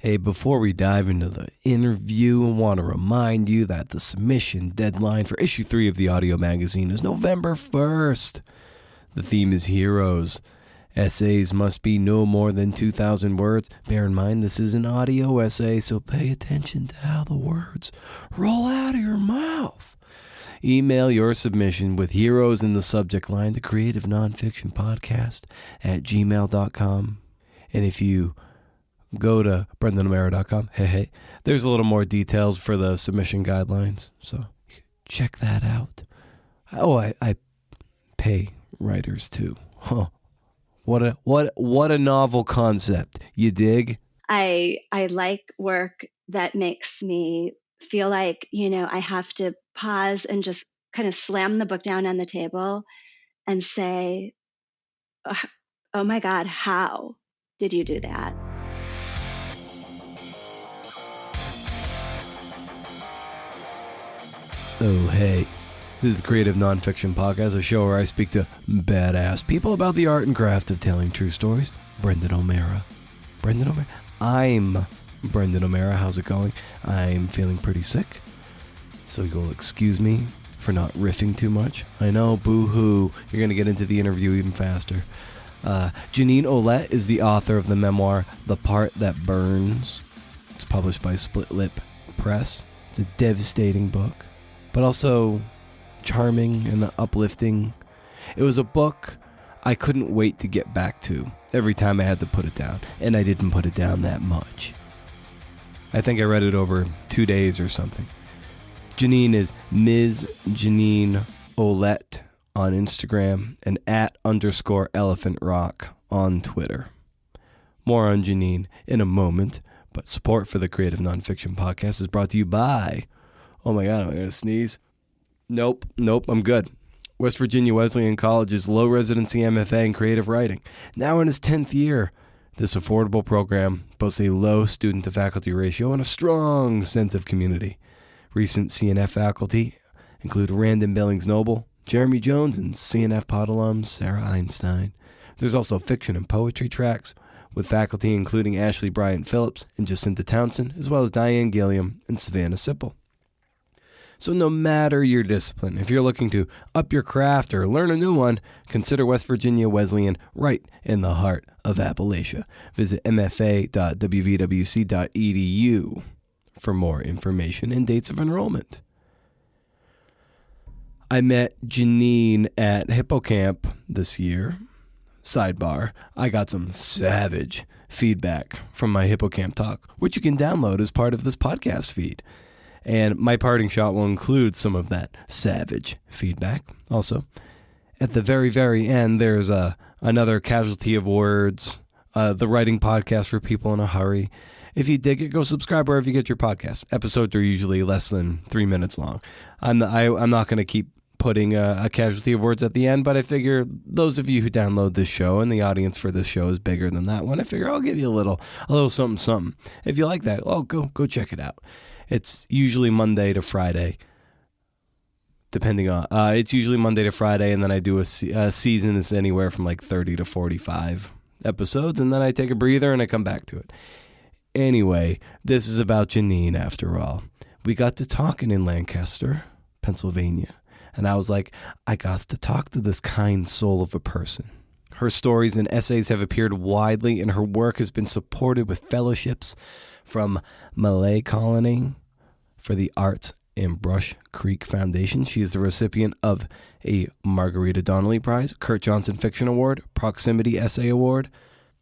Hey, before we dive into the interview, I want to remind you that the submission deadline for issue 3 of the audio magazine is November 1st. The theme is heroes. Essays must be no more than 2,000 words. Bear in mind, this is an audio essay, so pay attention to how the words roll out of your mouth. Email your submission with heroes in the subject line to creativenonfictionpodcast@gmail.com. And if you go to brendanamara.com, there's a little more details for the submission guidelines, so check that out. Oh, I pay writers too. Huh. What a novel concept. You dig? I like work that makes me feel like, I have to pause and just kind of slam the book down on the table and say, oh my God, how did you do that? Oh, hey. This is the Creative Nonfiction Podcast, a show where I speak to badass people about the art and craft of telling true stories. Brendan O'Mara. I'm Brendan O'Mara. How's it going? I'm feeling pretty sick, so you'll excuse me for not riffing too much. I know, boo-hoo. You're going to get into the interview even faster. Jeannine Ouellette is the author of the memoir, The Part That Burns. It's published by Split Lip Press. It's a devastating book, but also charming and uplifting. It was a book I couldn't wait to get back to every time I had to put it down, and I didn't put it down that much. I think I read it over 2 days or something. Jeannine is Ms. Jeannine Ouellette on Instagram and @_Elephant Rock on Twitter. More on Jeannine in a moment, but support for the Creative Nonfiction Podcast is brought to you by... Oh my God, am I going to sneeze? Nope, I'm good. West Virginia Wesleyan College's low residency MFA in creative writing. Now in its 10th year, this affordable program boasts a low student-to-faculty ratio and a strong sense of community. Recent CNF faculty include Randon Billings-Noble, Jeremy Jones, and CNF pod alum Sarah Einstein. There's also fiction and poetry tracks with faculty including Ashley Bryant Phillips and Jacinta Townsend, as well as Diane Gilliam and Savannah Sipple. So no matter your discipline, if you're looking to up your craft or learn a new one, consider West Virginia Wesleyan right in the heart of Appalachia. Visit mfa.wvwc.edu for more information and dates of enrollment. I met Jeannine at Hippocamp this year. Sidebar, I got some savage feedback from my Hippocamp talk, which you can download as part of this podcast feed. And my parting shot will include some of that savage feedback. Also, at the very, very end, there's another casualty of words, the writing podcast for people in a hurry. If you dig it, go subscribe wherever you get your podcast. Episodes are usually less than 3 minutes long. I'm not going to keep putting a casualty of words at the end, but I figure those of you who download this show, and the audience for this show is bigger than that one, I figure I'll give you a little something. If you like that, go check it out. It's usually Monday to Friday, depending on... it's usually Monday to Friday, and then I do a season that's anywhere from like 30 to 45 episodes, and then I take a breather and I come back to it. Anyway, this is about Jeannine after all. We got to talking in Lancaster, Pennsylvania, and I was like, I got to talk to this kind soul of a person. Her stories and essays have appeared widely, and her work has been supported with fellowships from Malay Colony for the Arts and Brush Creek Foundation. She is the recipient of a Margarita Donnelly Prize, Kurt Johnson Fiction Award, Proximity Essay Award,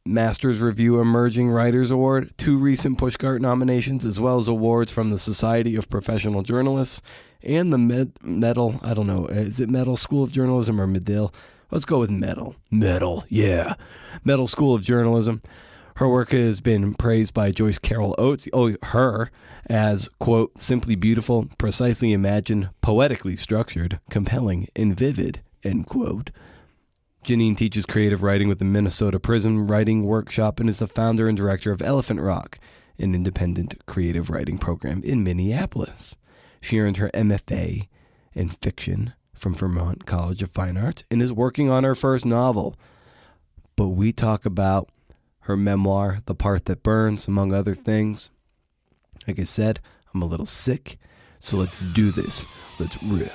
Masters Review Emerging Writers Award, 2 recent Pushcart nominations, as well as awards from the Society of Professional Journalists and the Medal, I don't know, is it Medal School of Journalism or Medill? Let's go with Medal, yeah. Medal School of Journalism. Her work has been praised by Joyce Carol Oates, her, as, quote, simply beautiful, precisely imagined, poetically structured, compelling, and vivid, end quote. Jeannine teaches creative writing with the Minnesota Prison Writing Workshop and is the founder and director of Elephant Rock, an independent creative writing program in Minneapolis. She earned her MFA in fiction from Vermont College of Fine Arts and is working on her first novel. But we talk about her memoir, The Part That Burns, among other things. Like I said, I'm a little sick, so let's do this. Let's riff.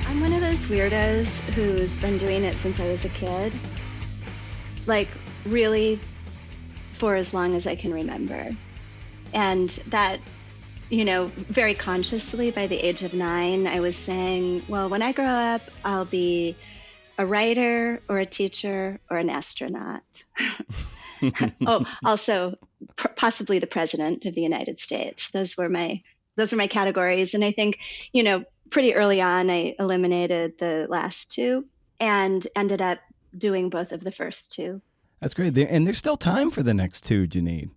I'm one of those weirdos who's been doing it since I was a kid. Like, really, for as long as I can remember. And that, very consciously by the age of 9, I was saying, well, when I grow up, I'll be a writer or a teacher or an astronaut. Oh, also possibly the president of the United States. Those were my categories. And I think, pretty early on, I eliminated the last two and ended up doing both of the first two. That's great. And there's still time for the next two, Jeannine.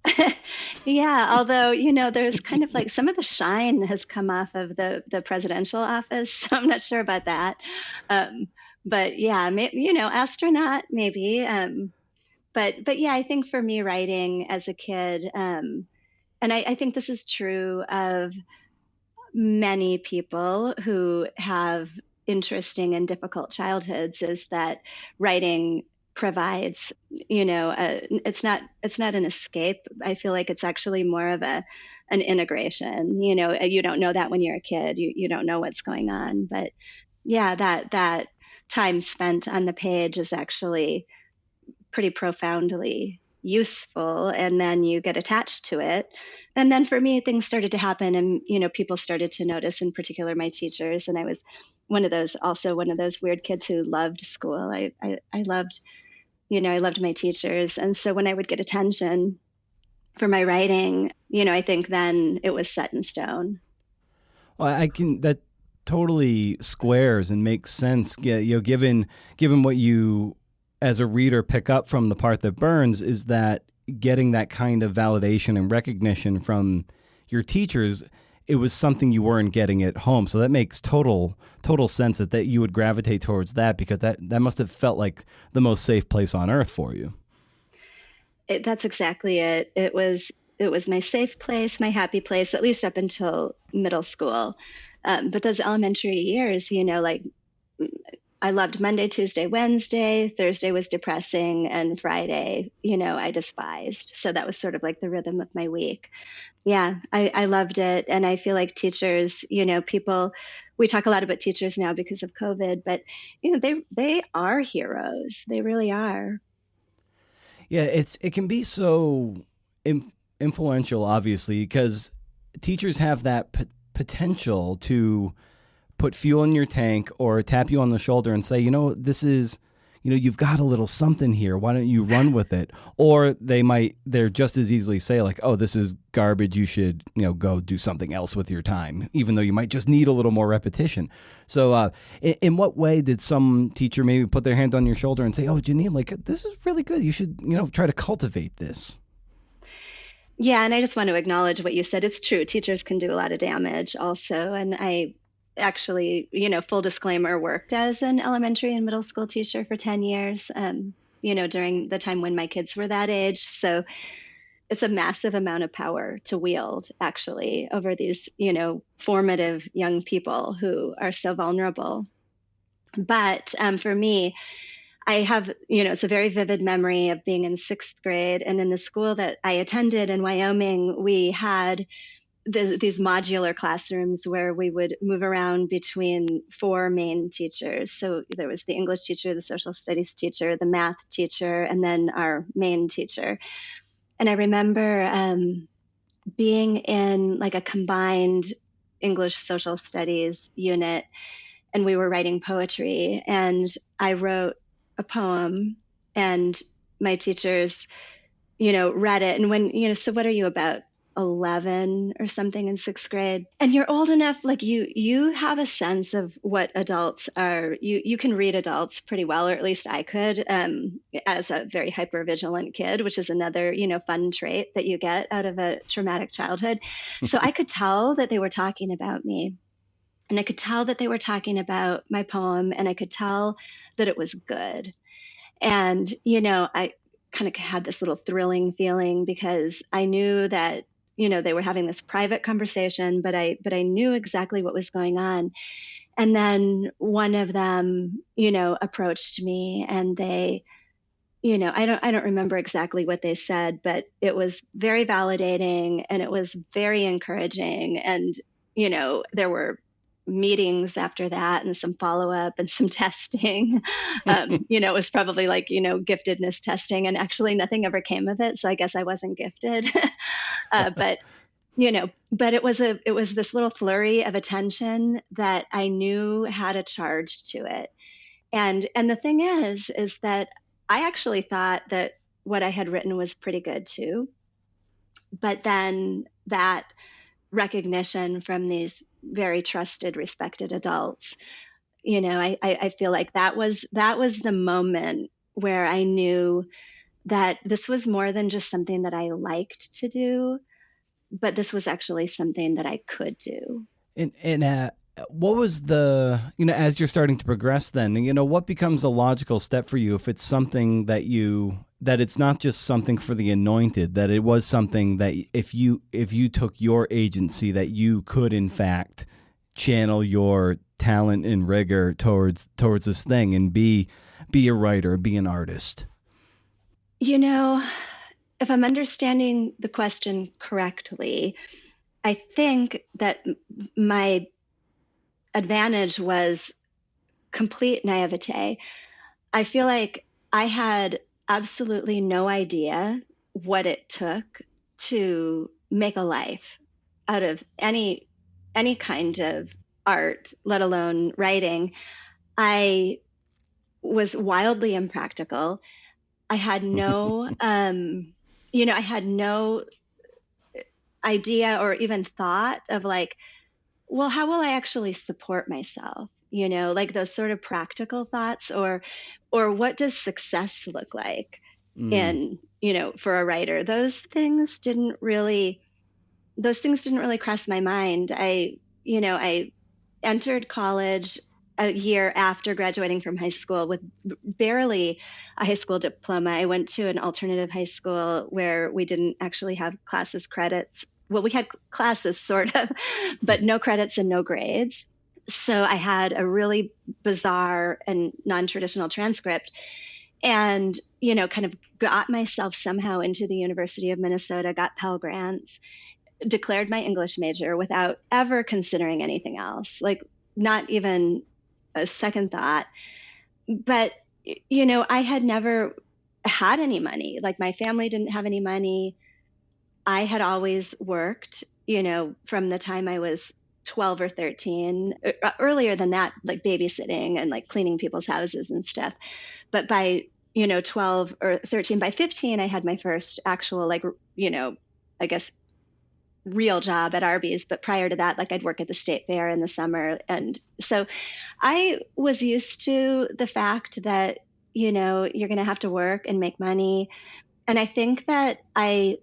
Yeah, although, there's kind of like some of the shine has come off of the presidential office. So I'm not sure about that. But yeah, astronaut maybe. But yeah, I think for me, writing as a kid, and I think this is true of many people who have interesting and difficult childhoods, is that writing provides, it's not an escape. I feel like it's actually more of an integration. You don't know that when you're a kid. You don't know what's going on. But yeah, that time spent on the page is actually pretty profoundly useful, and then you get attached to it. And then for me, things started to happen, and people started to notice, in particular my teachers. And I was one of those weird kids who loved school. I loved my teachers. And so when I would get attention for my writing, I think then it was set in stone. Well, that totally squares and makes sense. Given what you as a reader pick up from The Part That Burns, is that getting that kind of validation and recognition from your teachers, it was something you weren't getting at home. So that makes total sense that you would gravitate towards that, because that must have felt like the most safe place on earth for you. That's exactly it. It was my safe place, my happy place, at least up until middle school. But those elementary years, I loved Monday, Tuesday, Wednesday. Thursday was depressing, and Friday, I despised. So that was sort of like the rhythm of my week. Yeah, I loved it. And I feel like teachers, we talk a lot about teachers now because of COVID, but, they are heroes. They really are. Yeah, it can be so influential, obviously, because teachers have that potential to put fuel in your tank or tap you on the shoulder and say, this is, you've got a little something here. Why don't you run with it? Or they're just as easily say like, oh, this is garbage. You should, go do something else with your time, even though you might just need a little more repetition. So in what way did some teacher maybe put their hand on your shoulder and say, oh, Jeannine, like, this is really good. You should, try to cultivate this. Yeah. And I just want to acknowledge what you said. It's true. Teachers can do a lot of damage also. And I actually, full disclaimer, worked as an elementary and middle school teacher for 10 years, during the time when my kids were that age. So it's a massive amount of power to wield, actually, over these, formative young people who are so vulnerable. But for me, I have, it's a very vivid memory of being in 6th grade. And in the school that I attended in Wyoming, we had these modular classrooms where we would move around between 4 main teachers. So there was the English teacher, the social studies teacher, the math teacher, and then our main teacher. And I remember being in like a combined English social studies unit, and we were writing poetry. And I wrote a poem, and my teachers, read it. And when, so what are you, about 11 or something in 6th grade, and you're old enough, like you have a sense of what adults are. You can read adults pretty well, or at least I could, as a very hypervigilant kid, which is another, fun trait that you get out of a traumatic childhood. So I could tell that they were talking about me, and I could tell that they were talking about my poem, and I could tell that it was good. And, I kind of had this little thrilling feeling, because I knew that they were having this private conversation, but I knew exactly what was going on. And then one of them, approached me, and they, I don't remember exactly what they said, but it was very validating and it was very encouraging. And, there were meetings after that and some follow up and some testing. It was probably like, giftedness testing, and actually nothing ever came of it. So I guess I wasn't gifted. But it was this little flurry of attention that I knew had a charge to it. And the thing is that I actually thought that what I had written was pretty good too. But then that recognition from these very trusted, respected adults, I feel like that was the moment where I knew that this was more than just something that I liked to do, but this was actually something that I could do. And what was as you're starting to progress then, what becomes a logical step for you if it's something that it's not just something for the anointed, that it was something that if you took your agency, that you could in fact channel your talent and rigor towards this thing and be a writer, be an artist? If I'm understanding the question correctly, I think that my advantage was complete naivete. I feel like I had absolutely no idea what it took to make a life out of any kind of art, let alone writing. I was wildly impractical. I had no, I had no idea or even thought of like, well, how will I actually support myself? Like those sort of practical thoughts, or what does success look like in, for a writer? Those things didn't really cross my mind. I entered college a year after graduating from high school with barely a high school diploma. I went to an alternative high school where we didn't actually have credits. Well, we had classes sort of, but no credits and no grades. So I had a really bizarre and non-traditional transcript, and, kind of got myself somehow into the University of Minnesota, got Pell Grants, declared my English major without ever considering anything else, like not even a second thought. But, I had never had any money. Like my family didn't have any money. I had always worked, from the time I was 12 or 13, earlier than that, like babysitting and like cleaning people's houses and stuff. But by, 12 or 13, by 15, I had my first actual, like, I guess, real job at Arby's. But prior to that, like I'd work at the state fair in the summer. And so I was used to the fact that, you're going to have to work and make money. And I think that I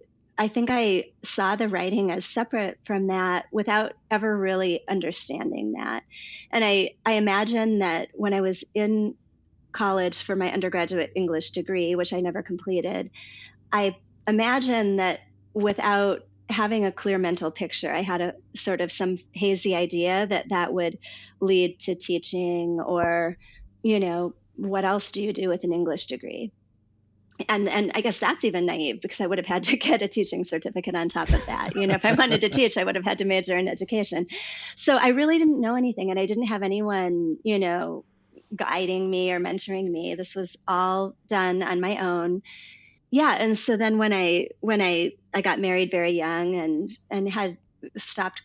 saw the writing as separate from that without ever really understanding that. And I imagine that when I was in college for my undergraduate English degree, which I never completed, I imagine that without having a clear mental picture, I had a sort of some hazy idea that would lead to teaching, or, what else do you do with an English degree? And I guess that's even naive, because I would have had to get a teaching certificate on top of that. If I wanted to teach, I would have had to major in education. So I really didn't know anything, and I didn't have anyone, guiding me or mentoring me. This was all done on my own. Yeah. And so then when I got married very young and had stopped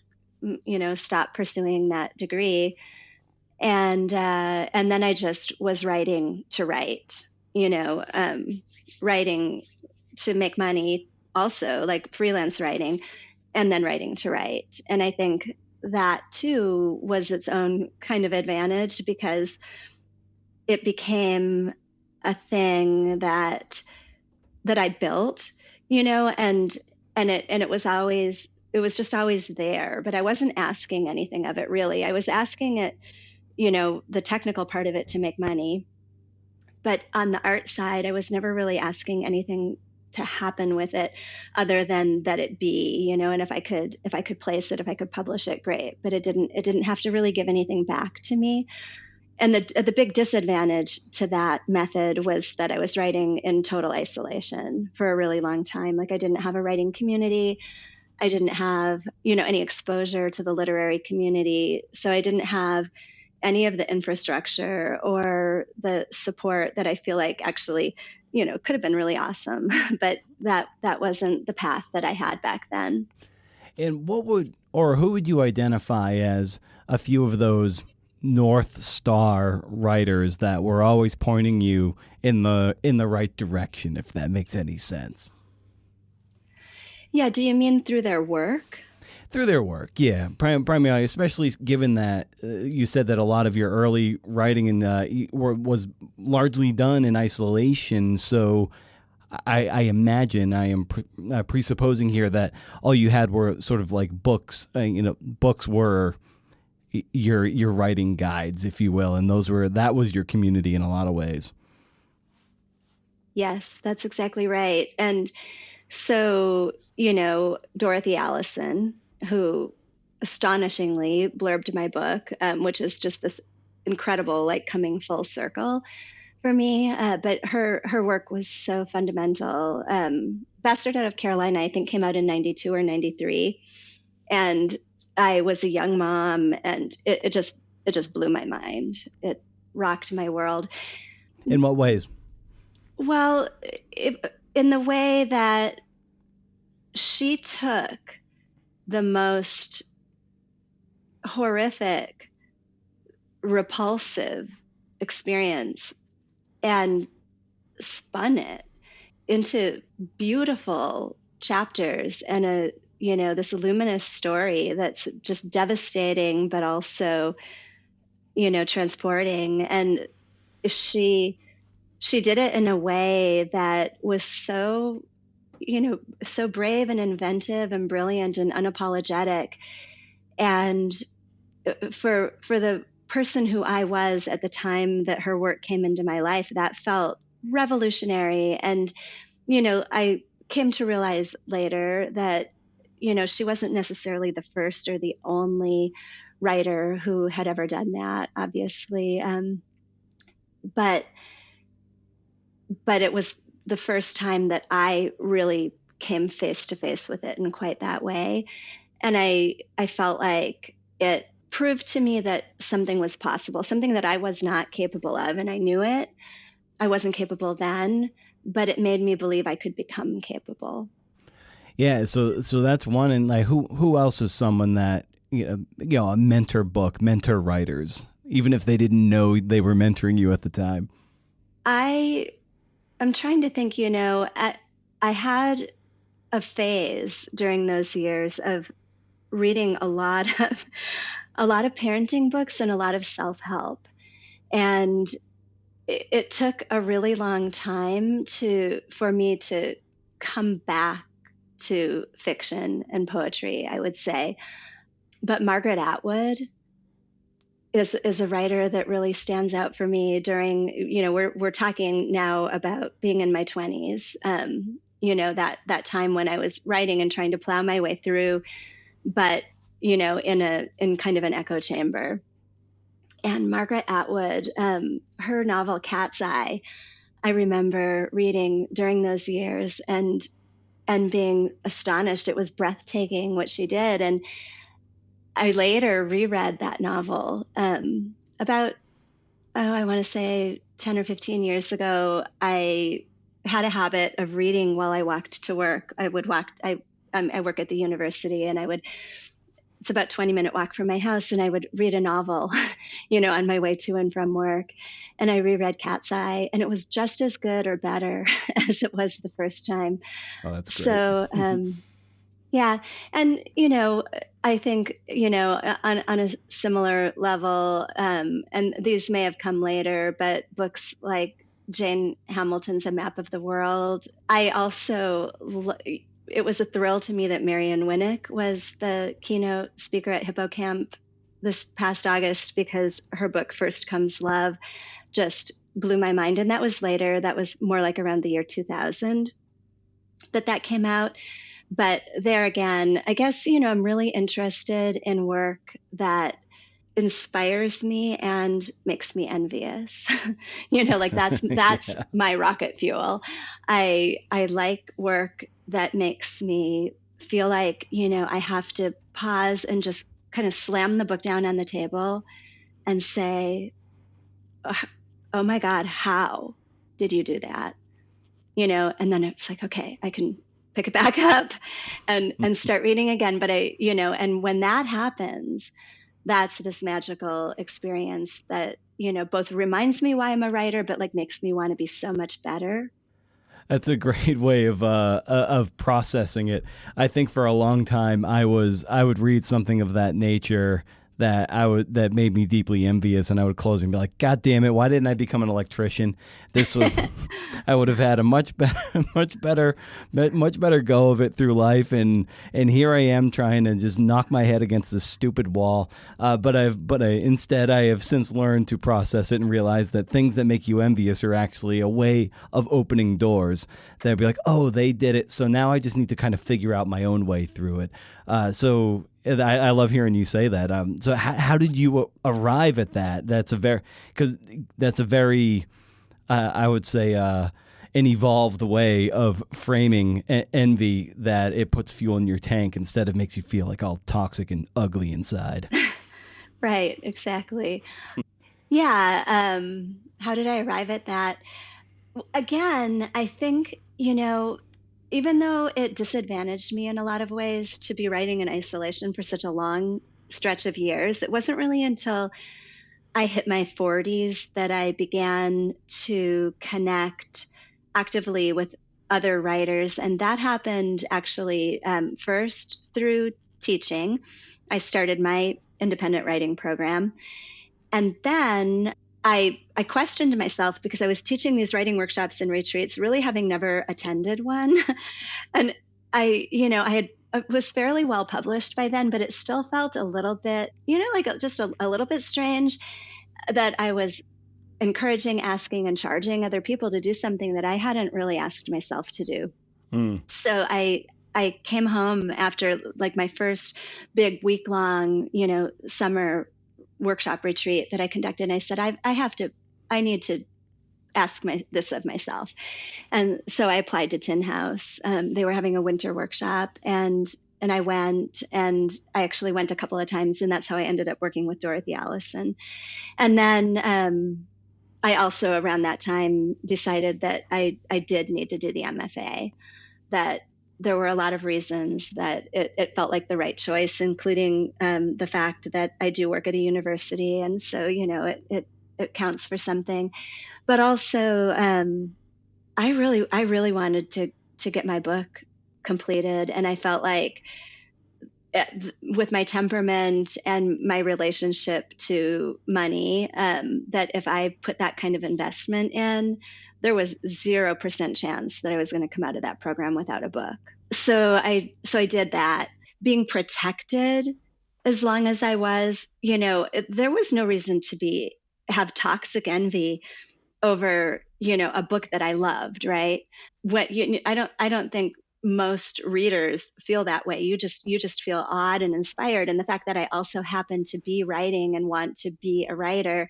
pursuing that degree. And then I just was writing to write, writing to make money also, like freelance writing, and then writing to write. And I think that too was its own kind of advantage, because it became a thing that I built, and it was just always there, but I wasn't asking anything of it really. I was asking it, the technical part of it to make money. But on the art side, I was never really asking anything to happen with it other than that it be, and if I could place it, if I could publish it, great. But it didn't have to really give anything back to me. And the big disadvantage to that method was that I was writing in total isolation for a really long time. Like, I didn't have a writing community. I didn't have, any exposure to the literary community. So I didn't have any of the infrastructure or the support that I feel like actually, could have been really awesome. But that wasn't the path that I had back then. And who would you identify as a few of those North Star writers that were always pointing you in the right direction, if that makes any sense? Yeah, do you mean through their work? Through their work, yeah. Primarily, especially given that you said that a lot of your early writing was largely done in isolation. So I imagine, I am presupposing here that all you had were sort of like books. Books were your writing guides, if you will, and that was your community in a lot of ways. Yes, that's exactly right. And so, Dorothy Allison, who astonishingly blurbed my book, which is just this incredible, like, coming full circle for me. But her work was so fundamental. Bastard Out of Carolina, I think, came out in 92 or 93. And I was a young mom, and it just blew my mind. It rocked my world. In what ways? Well, in the way that she took the most horrific, repulsive experience and spun it into beautiful chapters and this luminous story that's just devastating, but also, transporting. And she did it in a way that was so brave and inventive and brilliant and unapologetic. And for the person who I was at the time that her work came into my life, that felt revolutionary. And, I came to realize later that, she wasn't necessarily the first or the only writer who had ever done that, obviously. But it was the first time that I really came face to face with it in quite that way. And I felt like it proved to me that something was possible, something that I was not capable of. And I knew it. I wasn't capable then, but it made me believe I could become capable. Yeah, so that's one. And like, who else is someone that a mentor writers, even if they didn't know they were mentoring you at the time? I'm trying to think. I had a phase during those years of reading a lot of parenting books and a lot of self-help, and it took a really long time for me to come back to fiction and poetry, I would say. But Margaret Atwood is a writer that really stands out for me during, we're talking now about being in my 20s, that time when I was writing and trying to plow my way through, but, in kind of an echo chamber. And Margaret Atwood, her novel Cat's Eye, I remember reading during those years and being astonished. It was breathtaking what she did. And I later reread that novel about, I want to say 10 or 15 years ago. I had a habit of reading while I walked to work. I work at the university, and it's about 20-minute walk from my house, and I would read a novel, on my way to and from work. And I reread Cat's Eye, and it was just as good or better as it was the first time. Oh, that's great. So, yeah. And, I think, on a similar level, and these may have come later, but books like Jane Hamilton's A Map of the World. It was a thrill to me that Marion Winnick was the keynote speaker at HippoCamp this past August, because her book First Comes Love just blew my mind. And that was later. That was more like around the year 2000. that came out. But there again, I guess, I'm really interested in work that inspires me and makes me envious. Like that's Yeah. my rocket fuel. I like work that makes me feel like, I have to pause and just kind of slam the book down on the table and say, oh my God, how did you do that? And then it's like, okay, I can pick it back up and start reading again. But and when that happens, that's this magical experience that, both reminds me why I'm a writer, but like makes me want to be so much better. That's a great way of processing it. I think for a long time I would read something of that nature that made me deeply envious, and I would close and be like, God damn it, why didn't I become an electrician? I would have had a much better go of it through life, and here I am trying to just knock my head against this stupid wall. Instead I have since learned to process it and realize that things that make you envious are actually a way of opening doors. That'd be like, oh, they did it, so now I just need to kind of figure out my own way through it. So I love hearing you say that. So how did you arrive at that? That's a very, I would say, an evolved way of framing envy, that it puts fuel in your tank instead of makes you feel like all toxic and ugly inside. Right, exactly. Yeah. How did I arrive at that? Again, I think, even though it disadvantaged me in a lot of ways to be writing in isolation for such a long stretch of years, it wasn't really until I hit my 40s that I began to connect actively with other writers. And that happened actually first through teaching. I started my independent writing program. And then I questioned myself because I was teaching these writing workshops and retreats, really having never attended one. And I was fairly well published by then, but it still felt a little bit, like just a little bit strange that I was encouraging, asking, and charging other people to do something that I hadn't really asked myself to do. So I came home after like my first big week-long, summer workshop retreat that I conducted. And I said, I need to ask this of myself. And so I applied to Tin House. They were having a winter workshop, and I went, and I actually went a couple of times, and that's how I ended up working with Dorothy Allison. And then I also around that time decided that I did need to do the MFA, that there were a lot of reasons that it felt like the right choice, including the fact that I do work at a university. And so, it counts for something. But also, I really wanted to get my book completed. And I felt like with my temperament and my relationship to money, that if I put that kind of investment in, there was 0% chance that I was going to come out of that program without a book. So I did that, being protected as long as I was, there was no reason to have toxic envy over, a book that I loved, right? I don't think most readers feel that way. You just feel awed and inspired. And the fact that I also happen to be writing and want to be a writer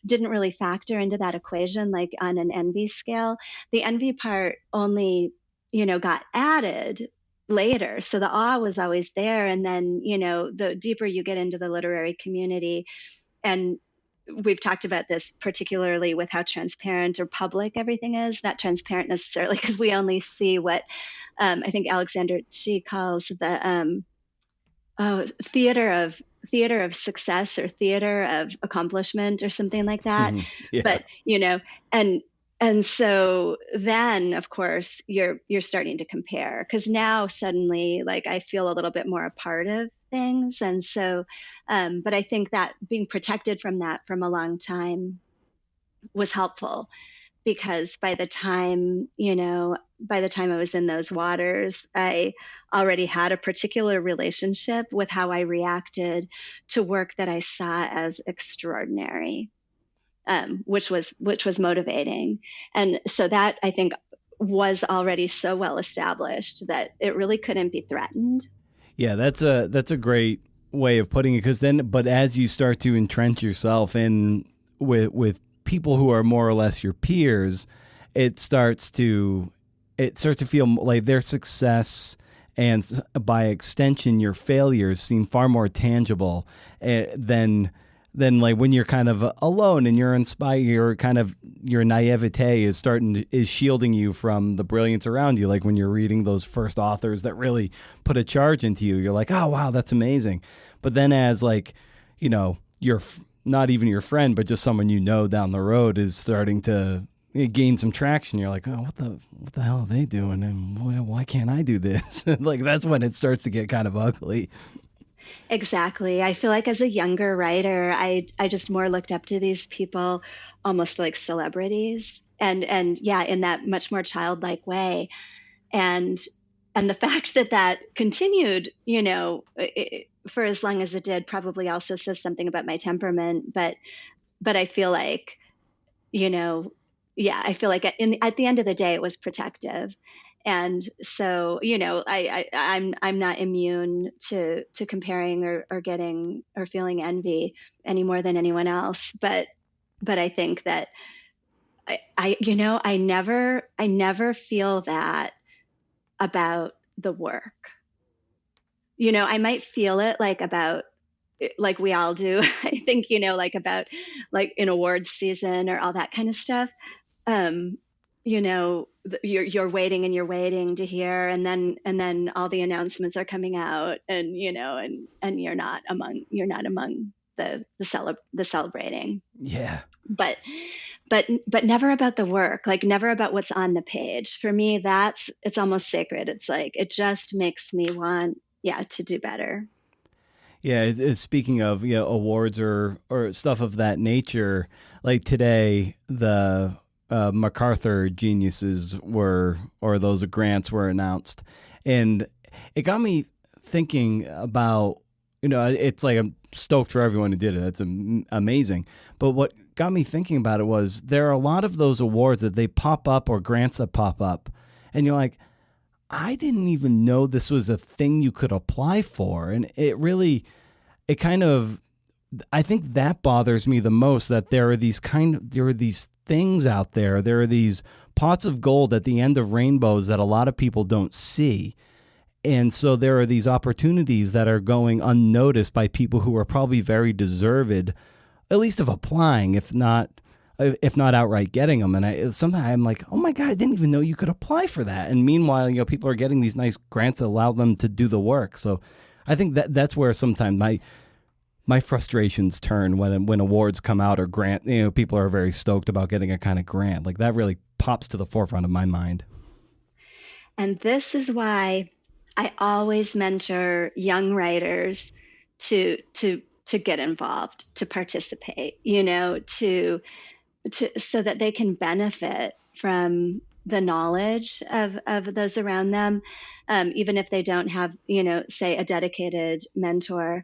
didn't really factor into that equation, like on an envy scale. The envy part only, got added later. So the awe was always there. And then, the deeper you get into the literary community, and we've talked about this particularly with how transparent or public everything is, not transparent necessarily because we only see what I think Alexander Chi calls the theater of success or theater of accomplishment or something like that. Yeah. But, and so then of course you're starting to compare, because now suddenly like I feel a little bit more a part of things. And so, but I think that being protected from that from a long time was helpful, because by the time I was in those waters, I already had a particular relationship with how I reacted to work that I saw as extraordinary, which was motivating. And so that, I think, was already so well established that it really couldn't be threatened. Yeah, that's a great way of putting it, because but as you start to entrench yourself in with people who are more or less your peers, it starts to feel like their success and by extension your failures seem far more tangible than like when you're kind of alone and you're inspired, your naivete is shielding you from the brilliance around you. Like when you're reading those first authors that really put a charge into you, you're like, oh wow, that's amazing. But then as like, you're not even your friend, but just someone down the road is starting to gain some traction, you're like, oh, what the hell are they doing? And why can't I do this? Like that's when it starts to get kind of ugly. Exactly. I feel like as a younger writer, I just more looked up to these people almost like celebrities, and yeah, in that much more childlike way. And the fact that continued, for as long as it did, probably also says something about my temperament. But I feel like, I feel like at the end of the day, it was protective. And so, I'm not immune to comparing or getting or feeling envy any more than anyone else. But I think that I never feel that about the work. I might feel it like we all do. I think, about like in awards season or all that kind of stuff. You're waiting and you're waiting to hear, and then all the announcements are coming out, and and you're not among the celebrating. Yeah. But never about the work, like never about what's on the page. For me, it's almost sacred. It's like, it just makes me want, to do better. Yeah. Speaking of, awards or stuff of that nature, like today, the MacArthur Geniuses or those grants were announced, and it got me thinking about, it's like I'm stoked for everyone who did it. That's amazing. But what got me thinking about it was there are a lot of those awards that they pop up, or grants that pop up, and you're like, I didn't even know this was a thing you could apply for. And I think that bothers me the most, that there are these things out there. There are these pots of gold at the end of rainbows that a lot of people don't see. And so there are these opportunities that are going unnoticed by people who are probably very deserved, at least of applying, if not outright getting them. And sometimes I'm like, oh my God, I didn't even know you could apply for that. And meanwhile, people are getting these nice grants that allow them to do the work. So I think that's where sometimes my frustrations turn when awards come out, or grant, people are very stoked about getting a kind of grant. Like that really pops to the forefront of my mind. And this is why I always mentor young writers to get involved, to participate, so that they can benefit from the knowledge of those around them, even if they don't have, say, a dedicated mentor.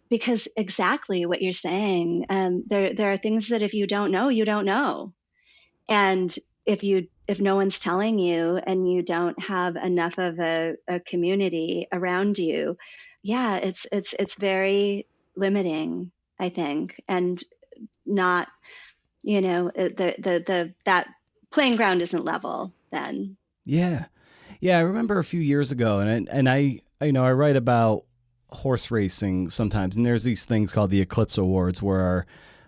Because exactly what you're saying, there are things that if you don't know, you don't know. And if no one's telling you, and you don't have enough of a community around you, it's very limiting, I think, and not, that playing ground isn't level then. Yeah. I remember a few years ago, and I write about horse racing sometimes, and there's these things called the Eclipse Awards, where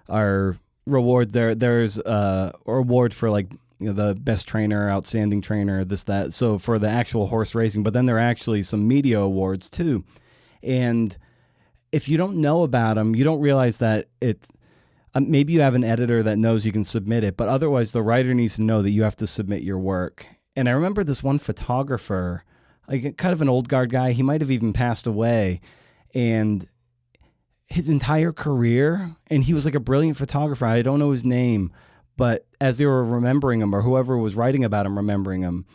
our reward there's a award for like the best trainer, outstanding trainer, this, that. So for the actual horse racing, but then there are actually some media awards too. And if you don't know about them, you don't realize that maybe you have an editor that knows you can submit it, but otherwise the writer needs to know that you have to submit your work. And I remember this one photographer, like kind of an old guard guy, he might have even passed away, and his entire career, and he was like a brilliant photographer. I don't know his name, but as they were remembering him, or whoever was writing about him remembering him,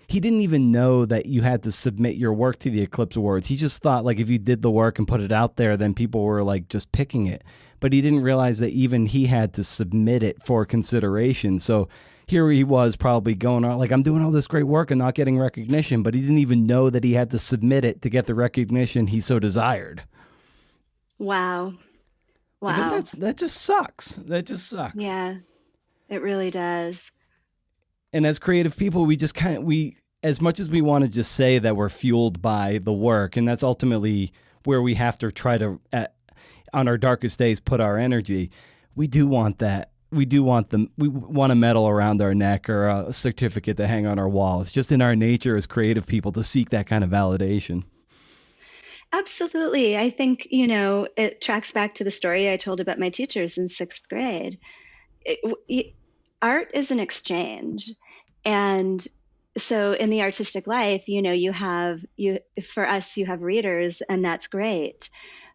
he didn't even know that you had to submit your work to the Eclipse Awards. He just thought like if you did the work and put it out there, then people were like just picking it. But he didn't realize that even he had to submit it for consideration. So here he was probably going on like, I'm doing all this great work and not getting recognition, but he didn't even know that he had to submit it to get the recognition he so desired. Wow. Like, Wow. that just sucks. That just sucks. Yeah, it really does. And as creative people, we just as much as we want to just say that we're fueled by the work, and that's ultimately where we have to try to, on our darkest days, put our energy, we do want that. We want a medal around our neck or a certificate to hang on our wall. It's just in our nature as creative people to seek that kind of validation. Absolutely. I think, it tracks back to the story I told about my teachers in sixth grade. Art is an exchange. And so in the artistic life, for us, you have readers, and that's great.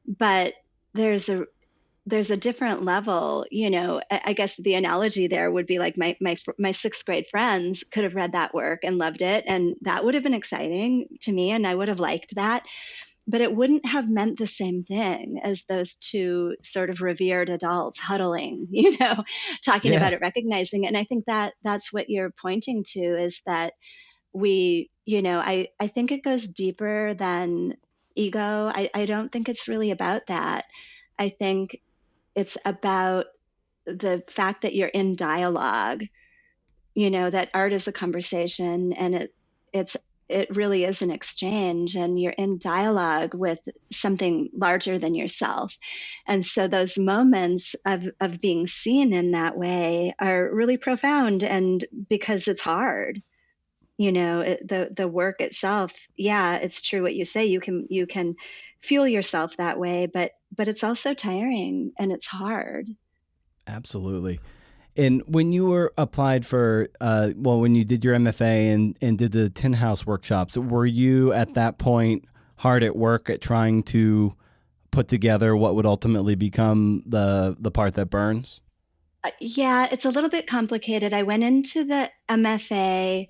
But there's a different level, I guess the analogy there would be like my sixth grade friends could have read that work and loved it. And that would have been exciting to me, and I would have liked that. But it wouldn't have meant the same thing as those two sort of revered adults huddling, talking about it, recognizing it. And I think that that's what you're pointing to, is that I think it goes deeper than ego. I don't think it's really about that. I think it's about the fact that you're in dialogue, that art is a conversation, and it really is an exchange, and you're in dialogue with something larger than yourself. And so those moments of being seen in that way are really profound, and because it's hard, the work itself, it's true what you say, you can feel yourself that way, but it's also tiring and it's hard. Absolutely. And when you were applied for, when you did your MFA and did the Tin House workshops, were you at that point hard at work at trying to put together what would ultimately become the part that burns? Yeah, it's a little bit complicated. I went into the MFA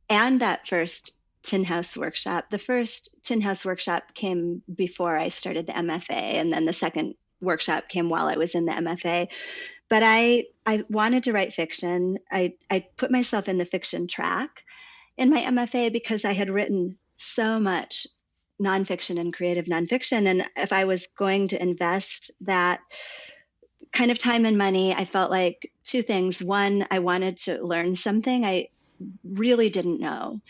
and that first Tin House workshop. The first Tin House workshop came before I started the MFA, and then the second workshop came while I was in the MFA. But I wanted to write fiction. I put myself in the fiction track in my MFA because I had written so much nonfiction and creative nonfiction. And if I was going to invest that kind of time and money, I felt like two things. One, I wanted to learn something I really didn't know.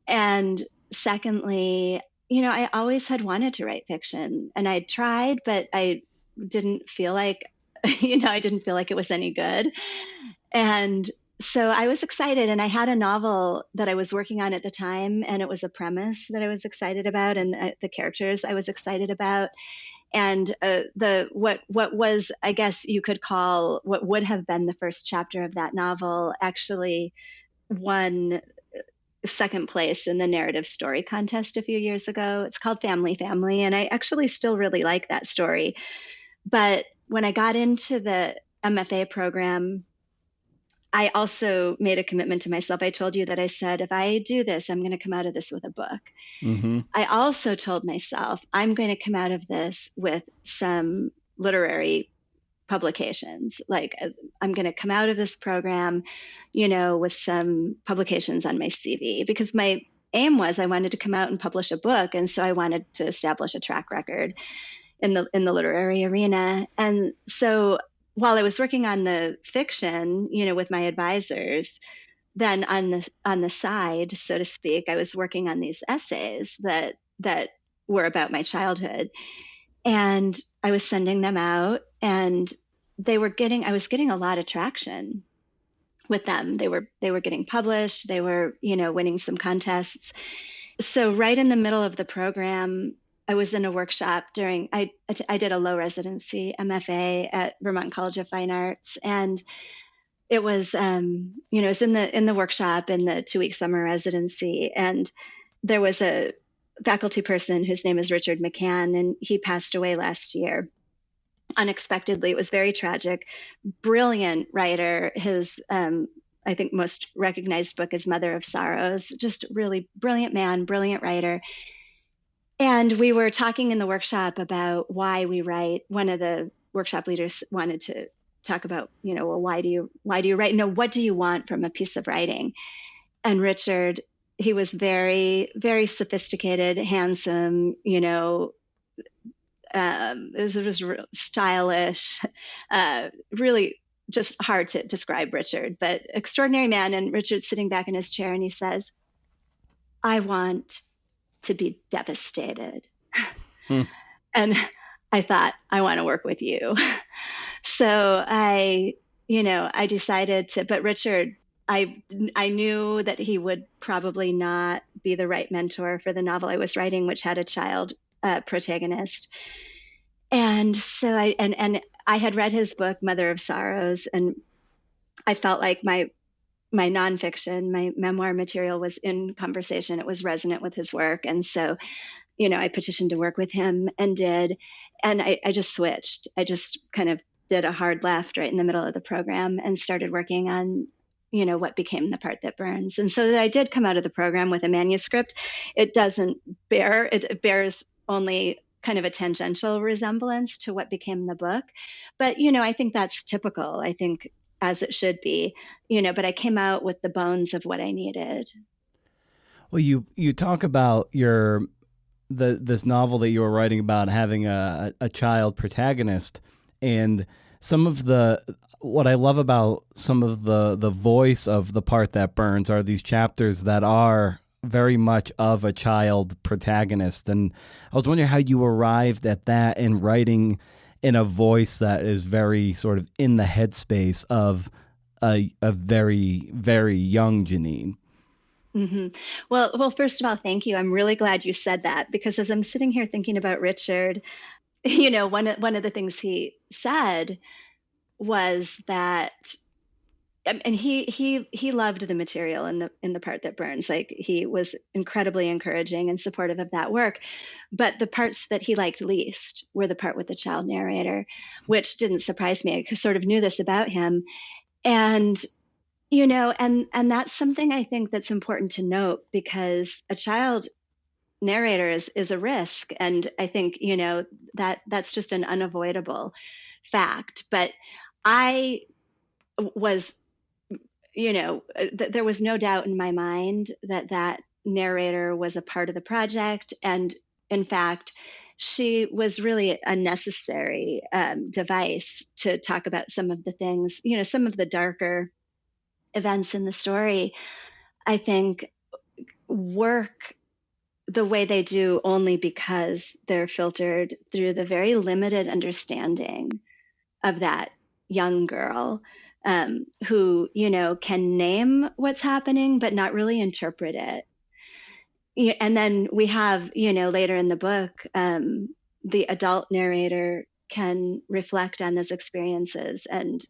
And secondly, I always had wanted to write fiction, and I tried, but I didn't feel like it was any good. And so I was excited, and I had a novel that I was working on at the time, and it was a premise that I was excited about, and the characters I was excited about. And what was, I guess you could call, what would have been the first chapter of that novel actually won second place in the narrative story contest a few years ago. It's called Family, and I actually still really like that story. But when I got into the MFA program, I also made a commitment to myself. I told you that I said, if I do this, I'm going to come out of this with a book. Mm-hmm. I also told myself, I'm going to come out of this with some literary publications. Like, I'm going to come out of this program, with some publications on my CV, because my aim was I wanted to come out and publish a book. And so I wanted to establish a track record in the literary arena. And so while I was working on the fiction, with my advisors, then on the side, so to speak, I was working on these essays that were about my childhood. And I was sending them out, and I was getting a lot of traction with them. They were getting published. They were, winning some contests. So right in the middle of the program, I was in a workshop I did a low residency MFA at Vermont College of Fine Arts. And it was, it was in the workshop in the 2-week summer residency. And there was a faculty person whose name is Richard McCann, and he passed away last year unexpectedly. It was very tragic. Brilliant writer. His, I think, most recognized book is Mother of Sorrows. Just really brilliant man, brilliant writer. And we were talking in the workshop about why we write. One of the workshop leaders wanted to talk about, well, why do you write? No, what do you want from a piece of writing? And Richard, he was very, very sophisticated, handsome, it was stylish, really just hard to describe Richard, but extraordinary man. And Richard's sitting back in his chair and he says, I want to be devastated. And I thought, I want to work with you. So I decided to, but Richard, I knew that he would probably not be the right mentor for the novel I was writing, which had a child protagonist. And so I had read his book, Mother of Sorrows, and I felt like my nonfiction, my memoir material was in conversation. It was resonant with his work. And so, I petitioned to work with him and did. And I just switched. I just kind of did a hard left right in the middle of the program and started working on, what became The Part That Burns. And so I did come out of the program with a manuscript. It bears only kind of a tangential resemblance to what became the book. But, I think that's typical. I think as it should be, but I came out with the bones of what I needed. Well, you talk about this novel that you were writing about having a child protagonist, and what I love about some of the voice of The Part That Burns are these chapters that are very much of a child protagonist. And I was wondering how you arrived at that in writing in a voice that is very sort of in the headspace of a very, very young Jeannine. Mm-hmm. Well, first of all, thank you. I'm really glad you said that, because as I'm sitting here thinking about Richard, one of the things he said was that, and he loved the material in the Part That Burns. Like, he was incredibly encouraging and supportive of that work, but the parts that he liked least were the part with the child narrator, which didn't surprise me. I sort of knew this about him, and and that's something I think that's important to note, because a child narrator is a risk, and I think that's just an unavoidable fact. But I was, there was no doubt in my mind that narrator was a part of the project. And in fact, she was really a necessary device to talk about some of the things, some of the darker events in the story, I think, work the way they do only because they're filtered through the very limited understanding of that young girl, who, can name what's happening, but not really interpret it. And then we have, later in the book, the adult narrator can reflect on those experiences and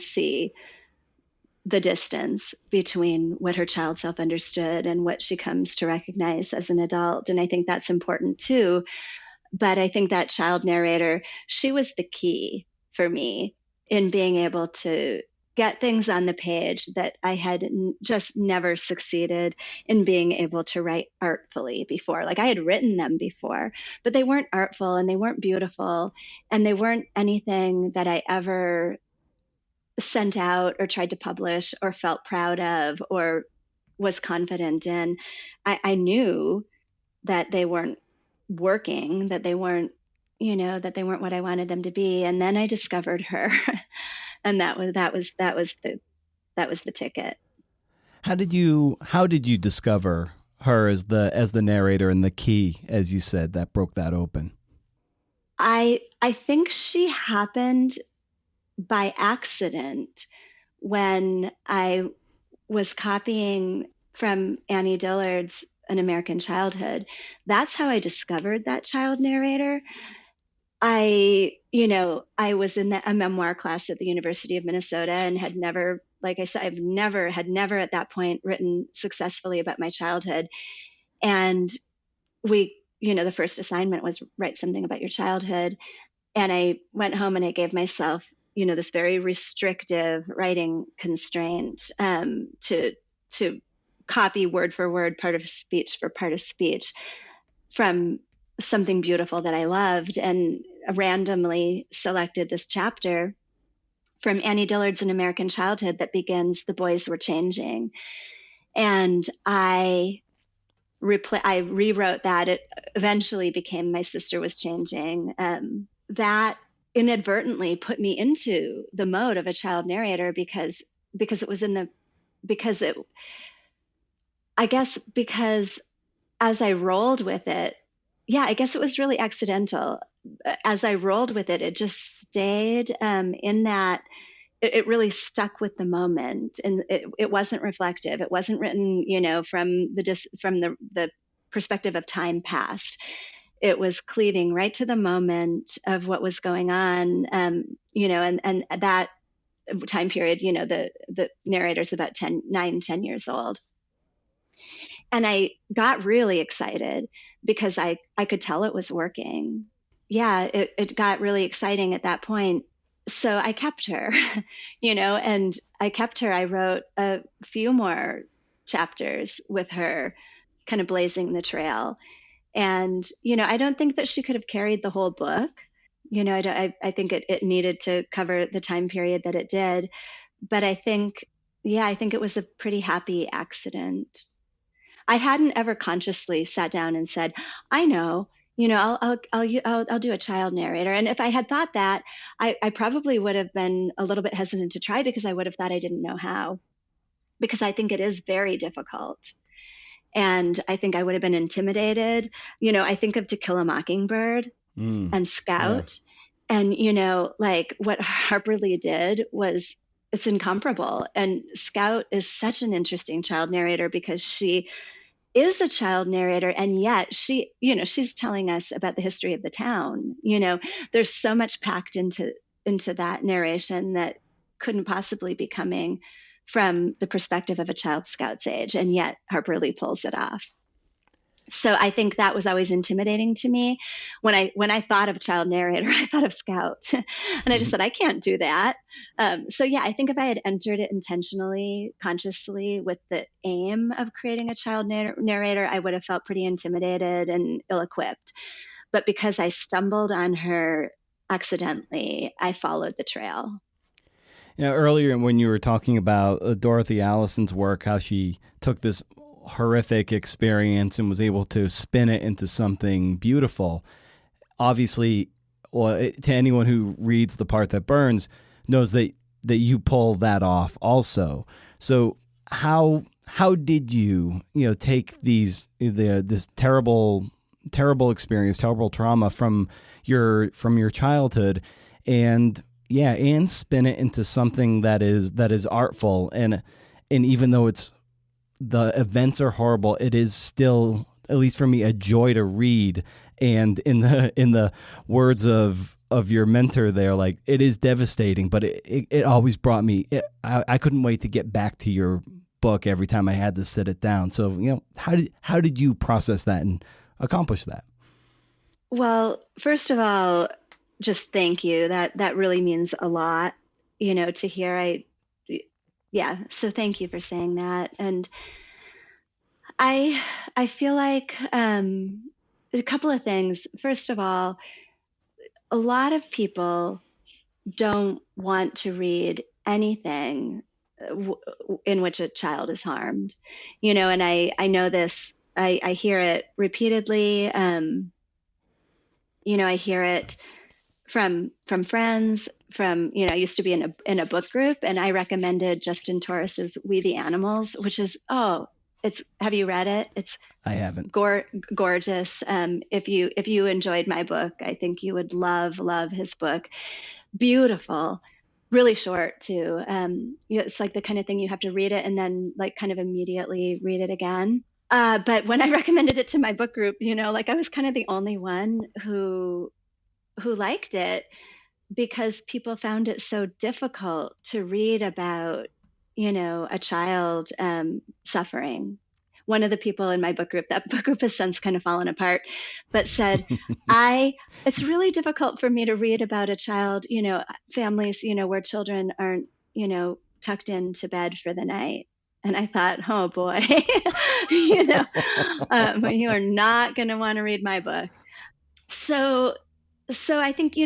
see the distance between what her child self understood and what she comes to recognize as an adult. And I think that's important too. But I think that child narrator, she was the key for me in being able to get things on the page that I had just never succeeded in being able to write artfully before. Like, I had written them before, but they weren't artful and they weren't beautiful, and they weren't anything that I ever sent out or tried to publish or felt proud of or was confident in. I knew that they weren't working, that they weren't, that they weren't what I wanted them to be. And then I discovered her, and that was the ticket. How did you discover her as the narrator and the key, as you said, that broke that open? I think she happened by accident when I was copying from Annie Dillard's An American Childhood. That's how I discovered that child narrator. I was in a memoir class at the University of Minnesota and had never, like I said, had never at that point written successfully about my childhood. And we, the first assignment was write something about your childhood. And I went home and I gave myself, this very restrictive writing constraint, to copy word for word, part of speech for part of speech from something beautiful that I loved, and randomly selected this chapter from Annie Dillard's An American Childhood that begins, "The boys were changing." And I rewrote that. It eventually became "My sister was changing." That inadvertently put me into the mode of a child narrator because it was because as I rolled with it, I guess it was really accidental. As I rolled with it, it just stayed in that. It really stuck with the moment, and it wasn't reflective. It wasn't written, from the perspective of time past. It was cleaving right to the moment of what was going on, and that time period, the narrator's about 10 years old. And I got really excited because I could tell it was working. Yeah, it got really exciting at that point. So I kept her, and I kept her. I wrote a few more chapters with her, kind of blazing the trail. And, I don't think that she could have carried the whole book. I think it needed to cover the time period that it did. But I think it was a pretty happy accident. I hadn't ever consciously sat down and said, I know, I'll do a child narrator. And if I had thought that, I probably would have been a little bit hesitant to try because I would have thought I didn't know how, because I think it is very difficult. And I think I would have been intimidated. I think of To Kill a Mockingbird and Scout. Yeah. And, like what Harper Lee did was, it's incomparable. And Scout is such an interesting child narrator because she is a child narrator, and yet she's telling us about the history of the town. There's so much packed into that narration that couldn't possibly be coming from the perspective of a child Scout's age, and yet Harper Lee pulls it off. So I think that was always intimidating to me. When I thought of child narrator, I thought of Scout, and I just said, I can't do that. I think if I had entered it intentionally, consciously, with the aim of creating a child narrator, I would have felt pretty intimidated and ill-equipped. But because I stumbled on her accidentally, I followed the trail. Earlier when you were talking about Dorothy Allison's work, how she took this horrific experience and was able to spin it into something beautiful. Obviously, to anyone who reads The Part That Burns knows that you pull that off also. So how did you take this terrible experience, terrible trauma from your childhood, and spin it into something that is artful, and even though the events are horrible, it is still, at least for me, a joy to read. And in the words of your mentor there, like, it is devastating, but it always brought me. I couldn't wait to get back to your book every time I had to sit it down. So how did you process that and accomplish that? Well, first of all, just thank you. That really means a lot, to hear. So thank you for saying that. And I feel like a couple of things. First of all, a lot of people don't want to read anything in which a child is harmed, and I know this. I hear it repeatedly. I hear it from friends, I used to be in a book group, and I recommended Justin Torres's We the Animals, which is, have you read it? I haven't. Gorgeous. If you enjoyed my book, I think you would love his book. Beautiful, really short too. It's like the kind of thing you have to read it and then like kind of immediately read it again. But when I recommended it to my book group, I was kind of the only one who liked it, because people found it so difficult to read about, a child suffering. One of the people in my book group, that book group has since kind of fallen apart, but said, it's really difficult for me to read about a child, families, where children aren't, tucked into bed for the night. And I thought, oh boy, you are not going to want to read my book. So I think,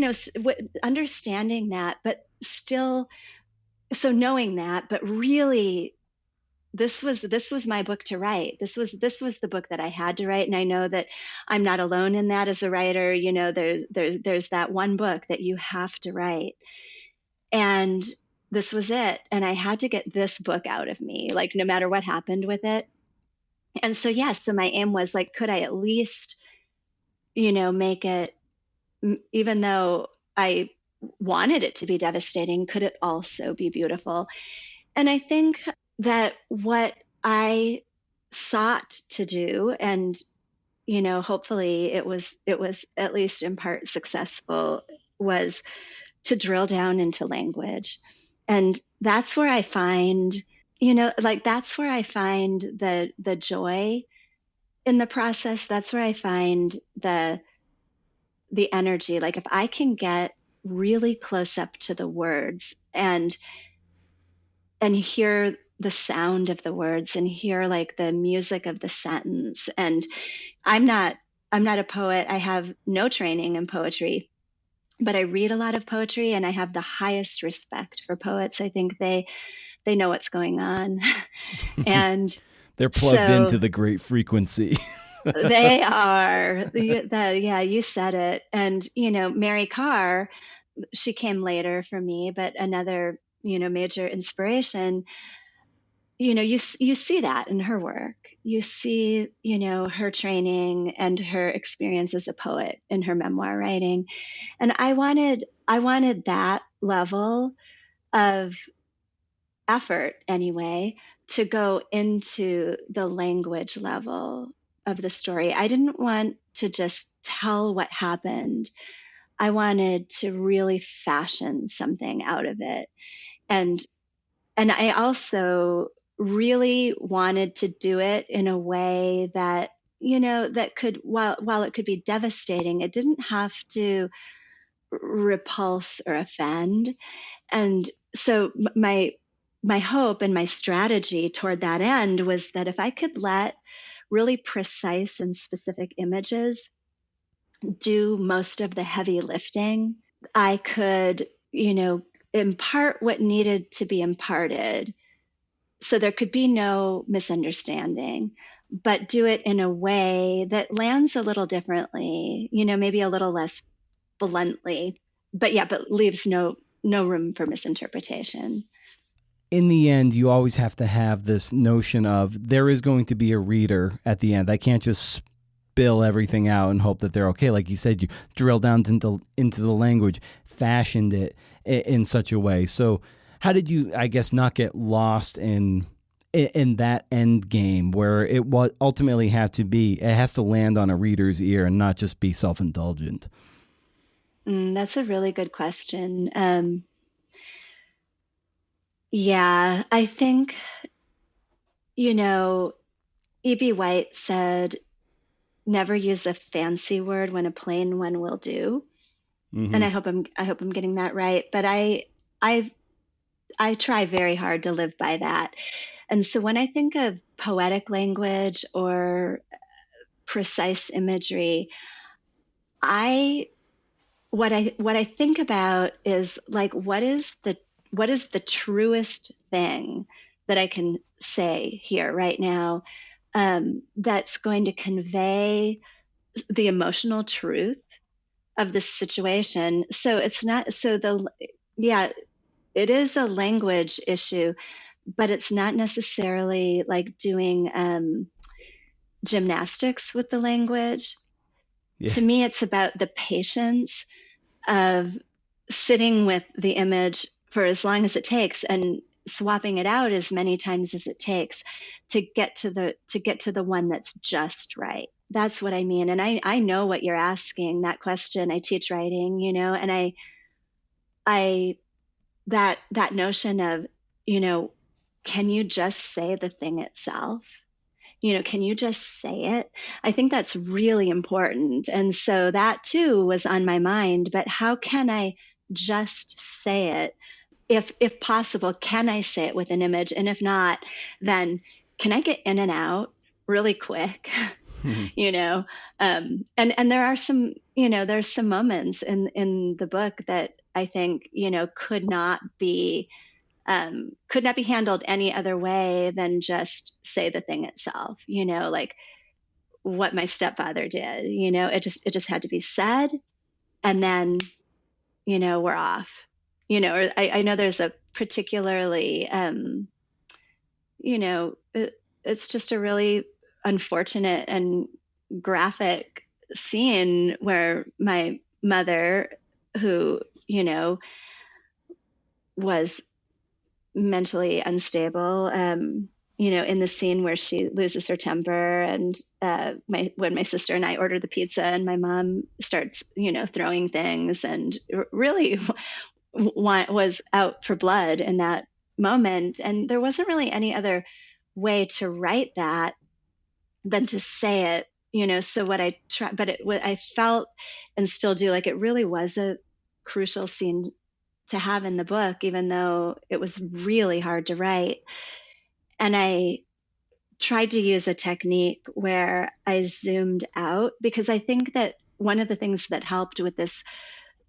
understanding that, but still, so knowing that, but really, this was my book to write. This was the book that I had to write, and I know that I'm not alone in that as a writer. You know, there's that one book that you have to write, and this was it. And I had to get this book out of me, like no matter what happened with it. And so so my aim was like, could I at least, make it, even though I wanted it to be devastating, could it also be beautiful? And I think that what I sought to do, and hopefully it was at least in part successful, was to drill down into language. And that's where I find, that's where I find the joy in the process. That's where I find the energy. Like if I can get really close up to the words and hear the sound of the words and hear like the music of the sentence. And I'm not a poet. I have no training in poetry, but I read a lot of poetry and I have the highest respect for poets. I think they know what's going on. And they're plugged into the great frequency. They are. You said it. And, Mary Carr, she came later for me, but another, major inspiration, you see that in her work. You see, her training and her experience as a poet in her memoir writing. And I wanted that level of effort anyway to go into the language level of the story. I didn't want to just tell what happened. I wanted to really fashion something out of it. And I also really wanted to do it in a way that, that could, while it could be devastating, it didn't have to repulse or offend. And so my hope and my strategy toward that end was that if I could let really precise and specific images do most of the heavy lifting, I could, impart what needed to be imparted. So there could be no misunderstanding, but do it in a way that lands a little differently, maybe a little less bluntly, but leaves no room for misinterpretation. In the end, you always have to have this notion of there is going to be a reader at the end. I can't just spill everything out and hope that they're okay. Like you said, you drill down into the language, fashioned it in such a way. So how did you, I guess, not get lost in that end game where it ultimately it has to land on a reader's ear and not just be self-indulgent? That's a really good question. I think, E.B. White said, never use a fancy word when a plain one will do. Mm-hmm. And I hope I'm getting that right. But I try very hard to live by that. And so when I think of poetic language or precise imagery, what I think about is like, what is the truest thing that I can say here right now that's going to convey the emotional truth of this situation? So it's not it is a language issue, but it's not necessarily like doing gymnastics with the language. Yeah. To me, it's about the patience of sitting with the image for as long as it takes and swapping it out as many times as it takes to get to the one that's just right. That's what I mean. And I know what you're asking, that question. I teach writing, and that notion of, can you just say the thing itself? Can you just say it? I think that's really important. And so that too was on my mind, but how can I just say it? If possible, can I say it with an image? And if not, then can I get in and out really quick? Mm-hmm. And there are some, there's some moments in the book that I think, could not be handled any other way than just say the thing itself, like what my stepfather did, it just had to be said. And then, we're off, or I know there's a particularly, it's just a really unfortunate and graphic scene where my mother, who, was mentally unstable, in the scene where she loses her temper, and when my sister and I order the pizza and my mom starts, throwing things and really was out for blood in that moment. And there wasn't really any other way to write that than to say it, so what I try, but what I felt and still do, like, it really was a crucial scene to have in the book, even though it was really hard to write. And I tried to use a technique where I zoomed out, because I think that one of the things that helped with this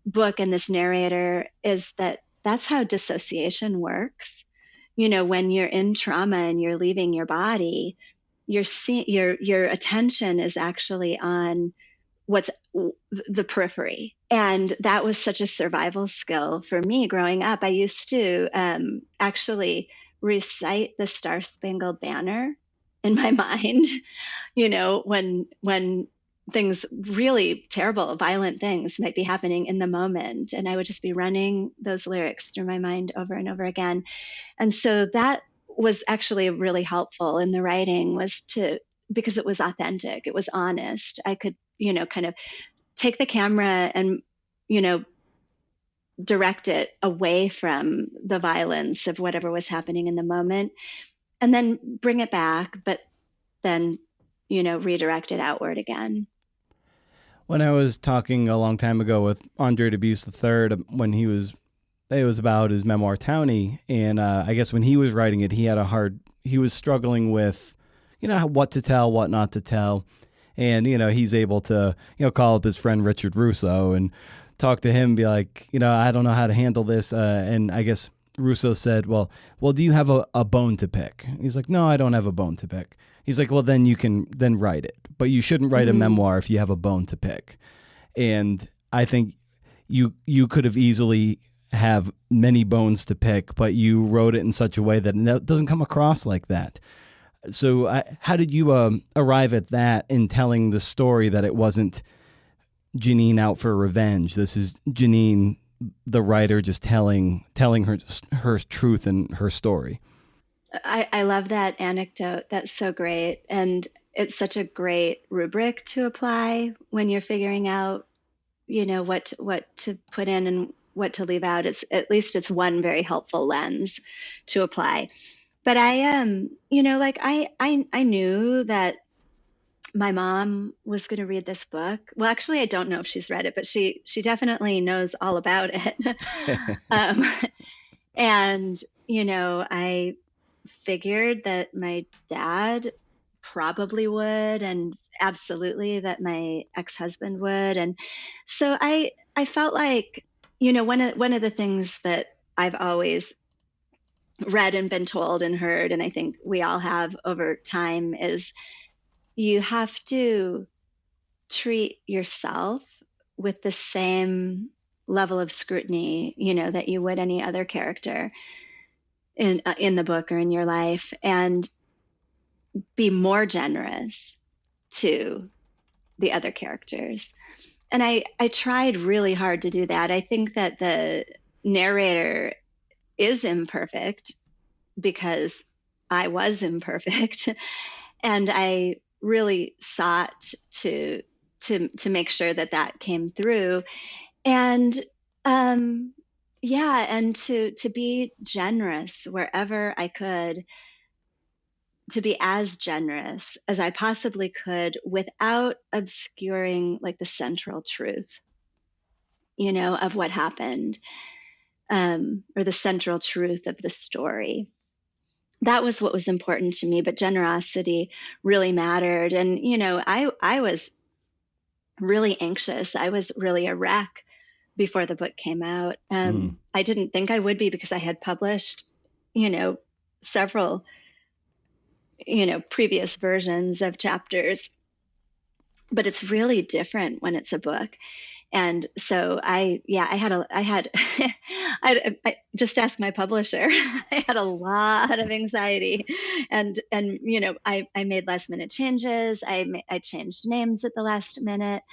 book and this narrator is that that's how dissociation works. When you're in trauma and you're leaving your body, your attention is actually on what's the periphery. And that was such a survival skill for me growing up. I used to actually recite the Star Spangled Banner in my mind, when things, really terrible, violent things might be happening in the moment. And I would just be running those lyrics through my mind over and over again. And so that was actually really helpful in the writing, because it was authentic, it was honest. I could, kind of take the camera and, direct it away from the violence of whatever was happening in the moment, and then bring it back, but then, redirect it outward again. When I was talking a long time ago with Andre Dubus III, it was about his memoir Townie, and I guess when he was writing it, he was struggling with, what to tell, what not to tell. And, he's able to, call up his friend Richard Russo and talk to him, be like, I don't know how to handle this. And I guess Russo said, well, do you have a bone to pick? He's like, no, I don't have a bone to pick. He's like, well, then you can then write it. But you shouldn't write a memoir if you have a bone to pick. And I think you could have easily have many bones to pick, but you wrote it in such a way that it doesn't come across like that. So how did you arrive at that in telling the story, that it wasn't Jeannine out for revenge? This is Jeannine, the writer, just telling her truth and her story. I love that anecdote. That's so great. And it's such a great rubric to apply when you're figuring out, what to put in and what to leave out. It's one very helpful lens to apply. But I knew that my mom was going to read this book. Well, actually, I don't know if she's read it, but she definitely knows all about it. And, I figured that my dad probably would, and absolutely that my ex-husband would. And so I felt like, one of the things that I've always read and been told and heard, and I think we all have over time, is you have to treat yourself with the same level of scrutiny, that you would any other character in the book or in your life, and be more generous to the other characters. And I tried really hard to do that. I think that the narrator is imperfect because I was imperfect. And I really sought to make sure that came through. And and to be generous wherever I could, to be as generous as I possibly could without obscuring like the central truth, of what happened, or the central truth of the story. That was what was important to me, but generosity really mattered. And, I was really anxious. I was really a wreck before the book came out. Mm. I didn't think I would be, because I had published, several, previous versions of chapters, but it's really different when it's a book. And so I just asked my publisher. I had a lot of anxiety, and I made last minute changes. I changed names at the last minute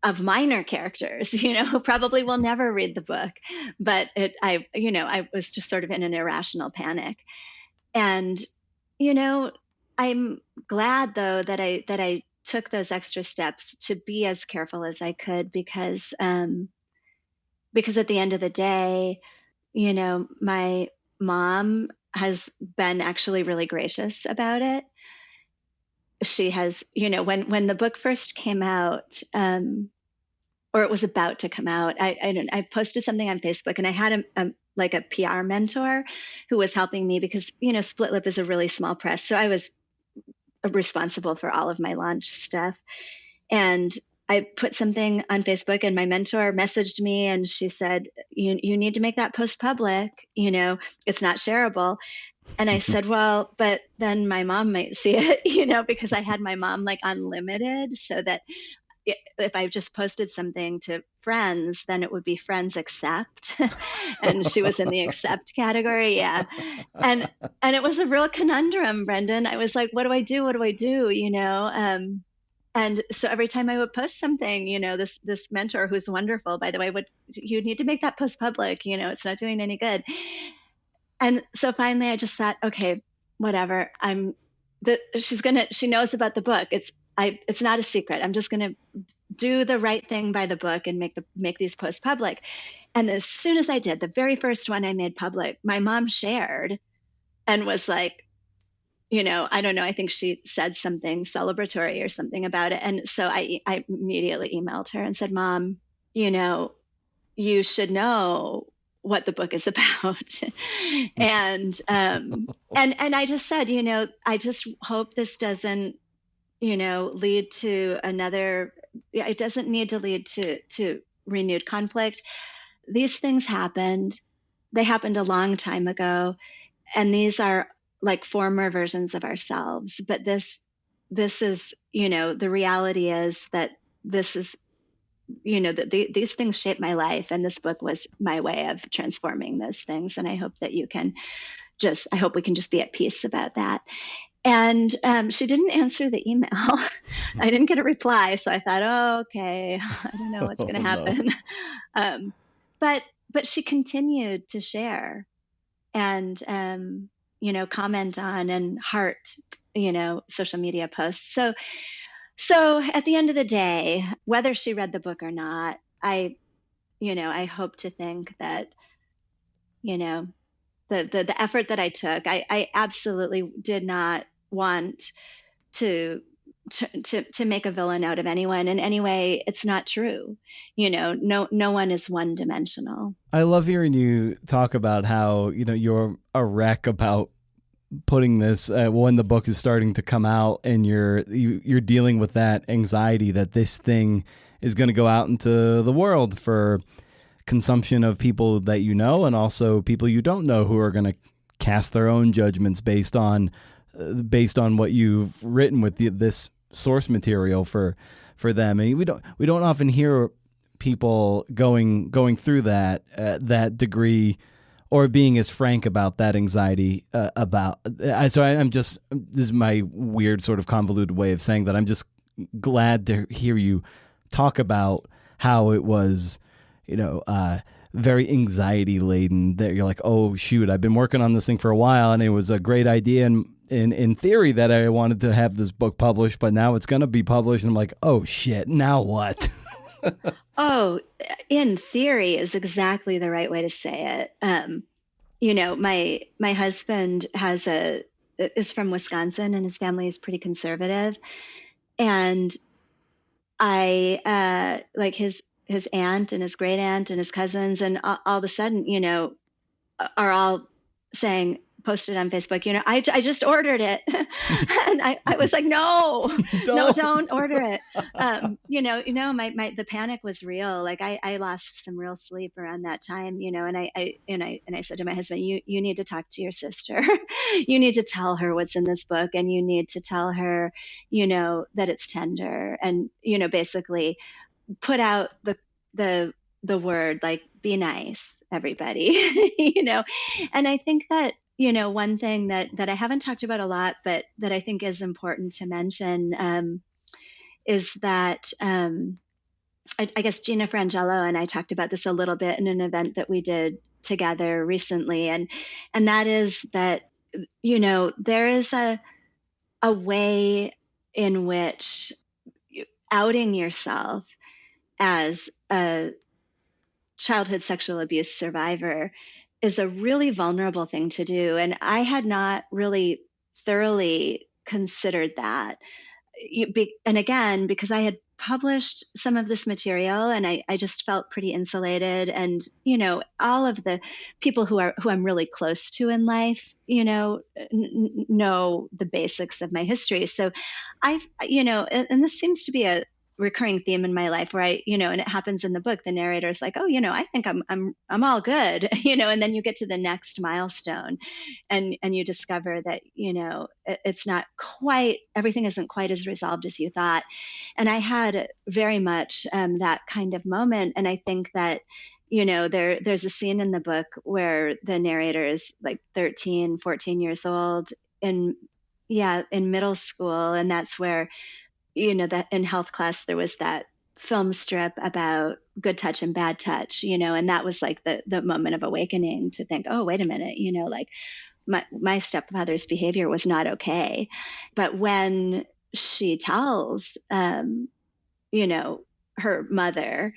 of minor characters, who probably will never read the book, but I was just sort of in an irrational panic. And, I'm glad though that I took those extra steps to be as careful as I could, because at the end of the day, my mom has been actually really gracious about it. She has, when the book first came out, or it was about to come out, I posted something on Facebook, and I had a PR mentor who was helping me, because, Split Lip is a really small press. So I was responsible for all of my launch stuff. And I put something on Facebook, and my mentor messaged me, and she said, you need to make that post public. It's not shareable. And I said, well, but then my mom might see it, because I had my mom unlimited, so that if I just posted something to friends, then it would be friends accept. And she was in the accept category. Yeah. And it was a real conundrum, Brendan. I was like, what do I do? What do I do? And so every time I would post something, this mentor, who's wonderful, by the way, you need to make that post public, it's not doing any good. And so finally I just thought, okay, whatever. She knows about the book. It's not a secret. I'm just going to do the right thing by the book and make these posts public. And as soon as I did, the very first one I made public, my mom shared and was like, I don't know, I think she said something celebratory or something about it. And so I immediately emailed her and said, Mom, you should know what the book is about. And I just said, I just hope this doesn't, lead to another, it doesn't need to lead to renewed conflict. These things happened. They happened a long time ago. And these are like former versions of ourselves. But this is, the reality is that this is, these things shape my life. And this book was my way of transforming those things. And I hope that I hope we can just be at peace about that. And she didn't answer the email. I didn't get a reply. So I thought, oh, okay, I don't know what's going to happen. No. But she continued to share and, comment on and heart, social media posts. So at the end of the day, whether she read the book or not, I hope to think that, the effort that I took, I absolutely did not want to make a villain out of anyone in any way. It's not true. No one is one dimensional. I love hearing you talk about how, you're a wreck about putting this when the book is starting to come out, and you're dealing with that anxiety that this thing is going to go out into the world for consumption of people that you know, and also people you don't know, who are going to cast their own judgments based on what you've written with this source material for them. And we don't often hear people going through that degree, or being as frank about that anxiety this is my weird sort of convoluted way of saying that I'm just glad to hear you talk about how it was, very anxiety laden, that you're like, oh shoot, I've been working on this thing for a while, and it was a great idea in theory that I wanted to have this book published, but now it's going to be published, and I'm like, oh shit, now what? Oh, in theory is exactly the right way to say it. My husband is from Wisconsin, and his family is pretty conservative, and I like his aunt and his great aunt and his cousins, and all of a sudden, are all saying, posted on Facebook, I just ordered it. And I was like, no, don't order it. The panic was real. Like I lost some real sleep around that time, and I said to my husband, you need to talk to your sister. You need to tell her what's in this book, and you need to tell her, that it's tender, and, basically put out the word, like, be nice, everybody. And I think that, one thing that I haven't talked about a lot, but that I think is important to mention, is that I guess Gina Frangelo and I talked about this a little bit in an event that we did together recently, and that is that, there is a way in which outing yourself as a childhood sexual abuse survivor is a really vulnerable thing to do. And I had not really thoroughly considered that. And again, because I had published some of this material and I just felt pretty insulated. And, all of the people who I'm really close to in life, know the basics of my history. So and this seems to be a recurring theme in my life where I, and it happens in the book, the narrator's like, oh, I think I'm all good, and then you get to the next milestone and you discover that, it's not quite, everything isn't quite as resolved as you thought. And I had very much that kind of moment. And I think that, there's a scene in the book where the narrator is like 13, 14 years old in middle school. And that's where, that in health class, there was that film strip about good touch and bad touch, and that was like the moment of awakening to think, oh, wait a minute, like my stepfather's behavior was not okay. But when she tells, her mother,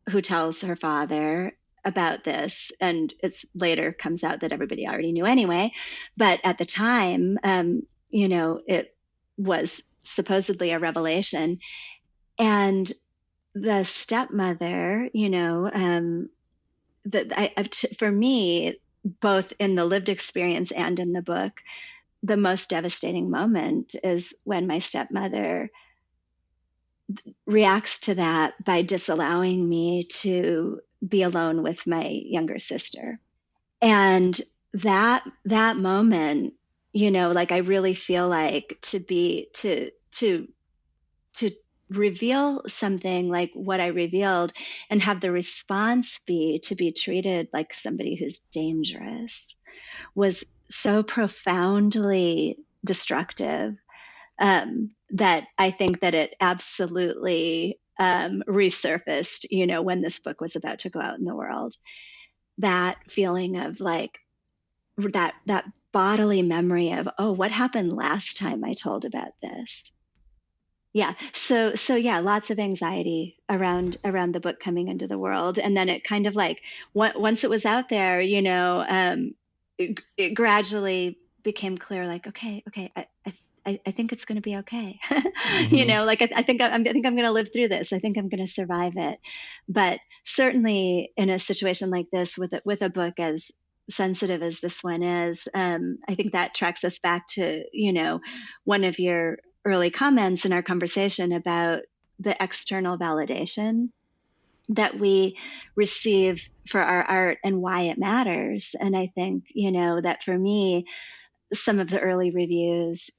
who tells her father about this, and it's later comes out that everybody already knew anyway, but at the time, it was supposedly a revelation. And the stepmother, for me, both in the lived experience and in the book, the most devastating moment is when my stepmother reacts to that by disallowing me to be alone with my younger sister. And that moment, like I really feel like to reveal something like what I revealed and have the response be to be treated like somebody who's dangerous was so profoundly destructive that I think that it absolutely resurfaced, when this book was about to go out in the world. That feeling of like that bodily memory of, oh, what happened last time I told about this? Yeah. So yeah, lots of anxiety around the book coming into the world. And then it kind of like, once it was out there, it gradually became clear, like, okay, I think it's going to be okay. Mm-hmm. Like I think I'm going to live through this. I think I'm going to survive it. But certainly in a situation like this, with a book as sensitive as this one is, I think that tracks us back to, one of your early comments in our conversation about the external validation that we receive for our art and why it matters. And I think, that for me, some of the early reviews,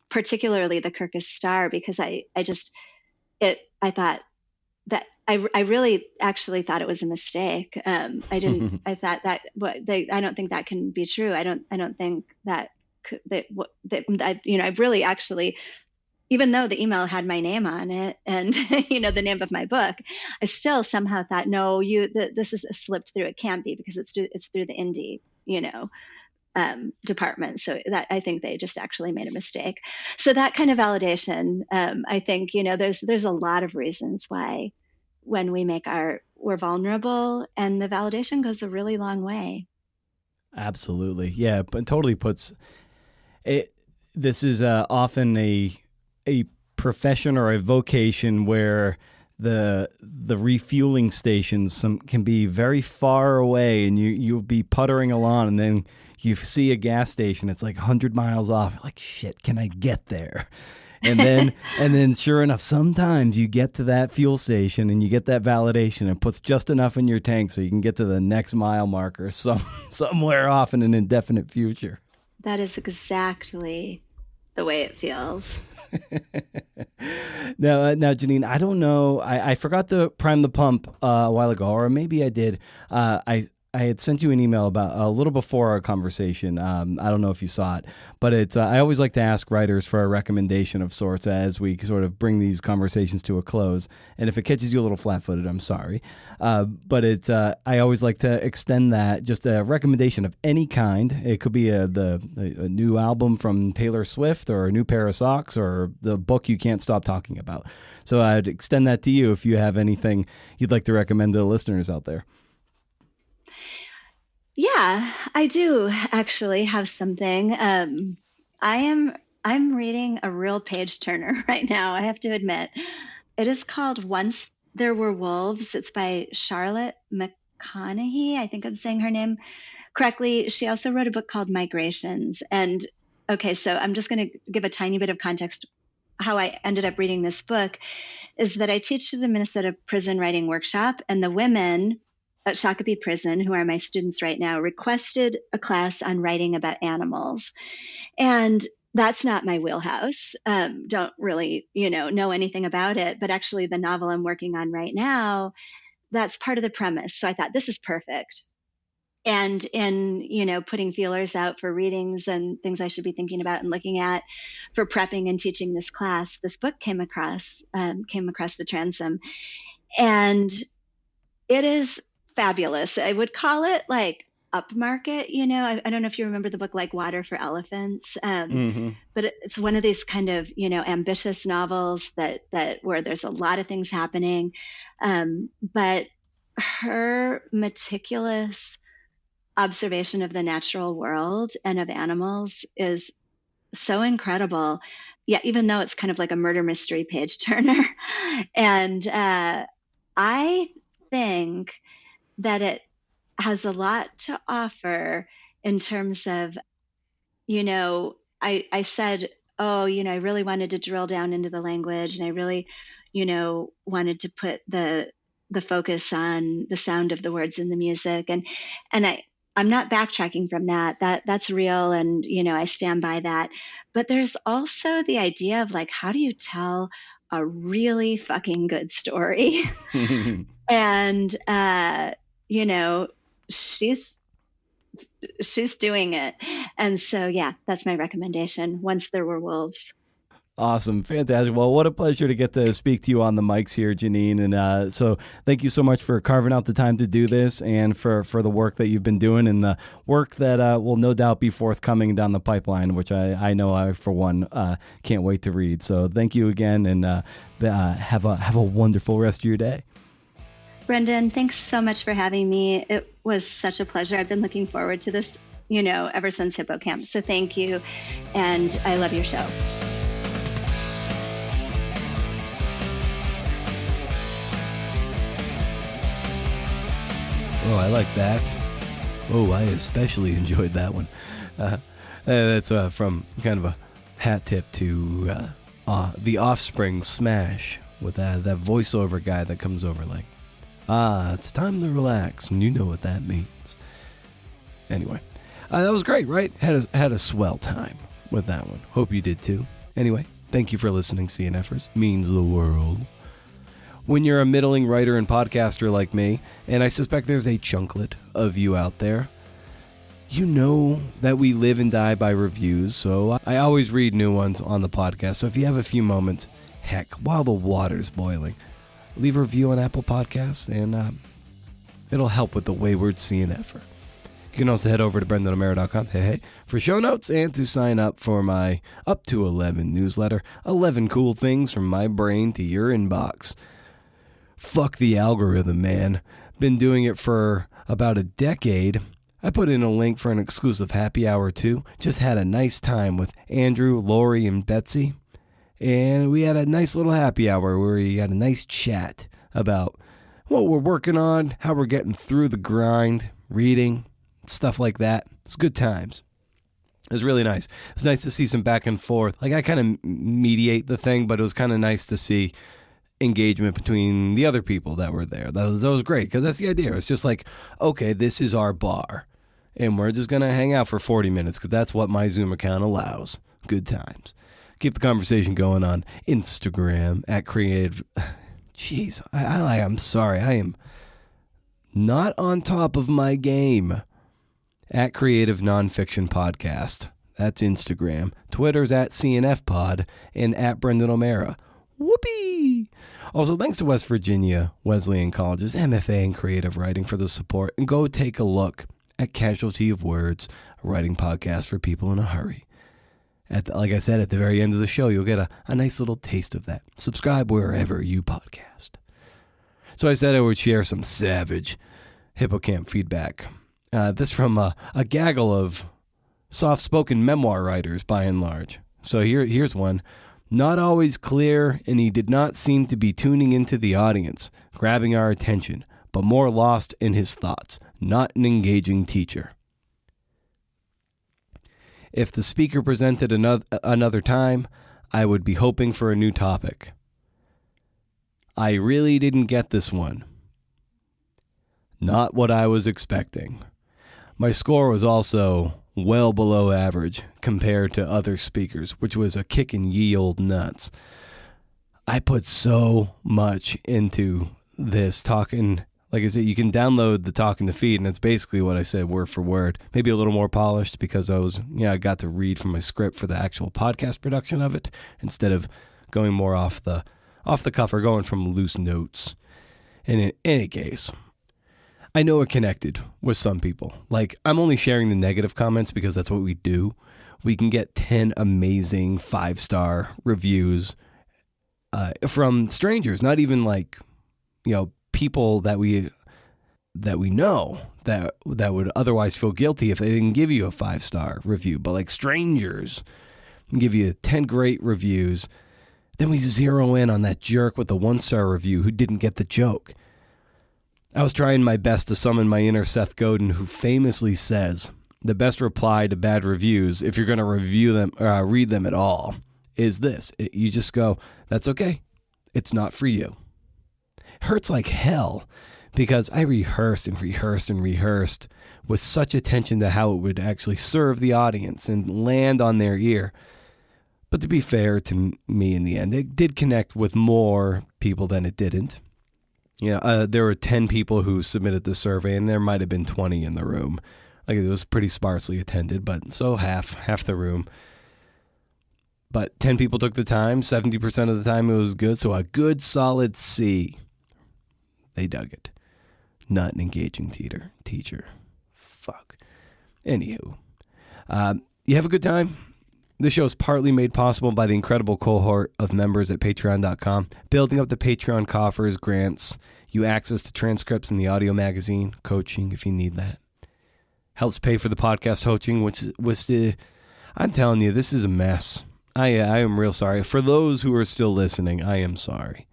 particularly the Kirkus Star, because I thought that I really actually thought it was a mistake. I thought that, I don't think that can be true. I don't think that I really actually, even though the email had my name on it and, the name of my book, I still somehow thought, no, this is slipped through. It can't be, because it's through the indie, department. So that, I think they just actually made a mistake. So that kind of validation, I think, there's a lot of reasons why when we make art, we're vulnerable, and the validation goes a really long way. Absolutely. Yeah. But totally puts it. This is often a profession or a vocation where the refueling stations can be very far away, and you'll be puttering along, and then you see a gas station. It's like 100 miles off. You're like, shit, can I get there? And then sure enough, sometimes you get to that fuel station and you get that validation. It puts just enough in your tank so you can get to the next mile marker somewhere off in an indefinite future. That is exactly the way it feels. Now, Jeannine, I don't know. I forgot to prime the pump a while ago, or maybe I did. I had sent you an email about a little before our conversation. I don't know if you saw it, but it's. I always like to ask writers for a recommendation of sorts as we sort of bring these conversations to a close. And if it catches you a little flat-footed, I'm sorry. But it's. I always like to extend that, just a recommendation of any kind. It could be a new album from Taylor Swift, or a new pair of socks, or the book you can't stop talking about. So I'd extend that to you if you have anything you'd like to recommend to the listeners out there. Yeah, I do actually have something. I'm reading a real page turner right now, I have to admit. It is called Once There Were Wolves. It's by Charlotte McConaughey. I think I'm saying her name correctly. She also wrote a book called Migrations. And okay, so I'm just going to give a tiny bit of context. How I ended up reading this book is that I teach the Minnesota Prison Writing Workshop, and the women at Shakopee Prison, who are my students right now, requested a class on writing about animals. And that's not my wheelhouse. Don't really, know anything about it. But actually, the novel I'm working on right now, that's part of the premise. So I thought, this is perfect. And in, putting feelers out for readings and things I should be thinking about and looking at for prepping and teaching this class, this book came across the transom. And it is fabulous. I would call it like upmarket, I don't know if you remember the book Like Water for Elephants, but it's one of these kind of, ambitious novels that where there's a lot of things happening. But her meticulous observation of the natural world and of animals is so incredible. Yeah, even though it's kind of like a murder mystery page turner. And I think that it has a lot to offer in terms of, I said, I really wanted to drill down into the language, and I really, wanted to put the focus on the sound of the words in the music. And I'm not backtracking from that. That's real. And, I stand by that. But there's also the idea of like, how do you tell a really fucking good story? And, she's doing it. And so, yeah, that's my recommendation. Once There Were Wolves. Awesome. Fantastic. Well, what a pleasure to get to speak to you on the mics here, Jeannine. And so thank you so much for carving out the time to do this, and for the work that you've been doing, and the work that will no doubt be forthcoming down the pipeline, which I know I, for one, can't wait to read. So thank you again, and have a wonderful rest of your day. Brendan, thanks so much for having me. It was such a pleasure. I've been looking forward to this, ever since Hippocamp. So thank you. And I love your show. Oh, I like that. Oh, I especially enjoyed that one. That's from kind of a hat tip to The Offspring Smash, with that voiceover guy that comes over like, it's time to relax, and you know what that means. Anyway, that was great, right? Had a swell time with that one. Hope you did too. Anyway, thank you for listening, CNFers. Means the world. When you're a middling writer and podcaster like me, and I suspect there's a chunklet of you out there, you know that we live and die by reviews, so I always read new ones on the podcast. So if you have a few moments, heck, while the water's boiling, leave a review on Apple Podcasts, and it'll help with the wayward CNFer. You can also head over to brendanamaro.com for show notes and to sign up for my Up to 11 newsletter, 11 cool things from my brain to your inbox. Fuck the algorithm, man. Been doing it for about a decade. I put in a link for an exclusive happy hour too. Just had a nice time with Andrew, Lori, and Betsy. And we had a nice little happy hour where we had a nice chat about what we're working on, how we're getting through the grind, reading, stuff like that. It's good times. It was really nice. It's nice to see some back and forth. Like, I kind of mediate the thing, but it was kind of nice to see engagement between the other people that were there. That was great, because that's the idea. It's just like, okay, this is our bar, and we're just going to hang out for 40 minutes, because that's what my Zoom account allows. Good times. Keep the conversation going on Instagram at Creative. Jeez, I'm sorry. I am not on top of my game. At Creative Nonfiction Podcast. That's Instagram. Twitter's at CNF Pod and at Brendan O'Mara. Whoopee! Also, thanks to West Virginia Wesleyan College's MFA in Creative Writing for the support. And go take a look at Casualty of Words, a writing podcast for people in a hurry. Like I said, at the very end of the show, you'll get a nice little taste of that. Subscribe wherever you podcast. So I said I would share some savage hippocamp feedback. This from a gaggle of soft-spoken memoir writers, by and large. So here's one. Not always clear, and he did not seem to be tuning into the audience, grabbing our attention, but more lost in his thoughts. Not an engaging teacher. If the speaker presented another time, I would be hoping for a new topic. I really didn't get this one. Not what I was expecting. My score was also well below average compared to other speakers, which was a kickin' ye old nuts. I put so much into this talking. Like I said, you can download the talk in the feed, and it's basically what I said word for word. Maybe a little more polished because I got to read from my script for the actual podcast production of it instead of going more off the cuff or going from loose notes. And in any case, I know it connected with some people. Like, I'm only sharing the negative comments because that's what we do. We can get 10 amazing 5-star reviews from strangers, not even like, people that we know that would otherwise feel guilty if they didn't give you a 5-star review. But like strangers give you 10 great reviews. Then we zero in on that jerk with the 1-star review who didn't get the joke. I was trying my best to summon my inner Seth Godin, who famously says the best reply to bad reviews, if you're going to review them, read them at all, is this. You just go, that's okay. It's not for you. It hurts like hell because I rehearsed with such attention to how it would actually serve the audience and land on their ear. But to be fair to me in the end, it did connect with more people than it didn't. There were 10 people who submitted the survey, and there might have been 20 in the room. Like, it was pretty sparsely attended, but so half the room. But 10 people took the time. 70% of the time it was good, so a good solid C. They dug it. Not an engaging teacher. Fuck. Anywho, you have a good time? This show is partly made possible by the incredible cohort of members at patreon.com. Building up the Patreon coffers grants you access to transcripts in the audio magazine, coaching if you need that. Helps pay for the podcast hosting, which was I'm telling you, this is a mess. I am real sorry. For those who are still listening, I am sorry.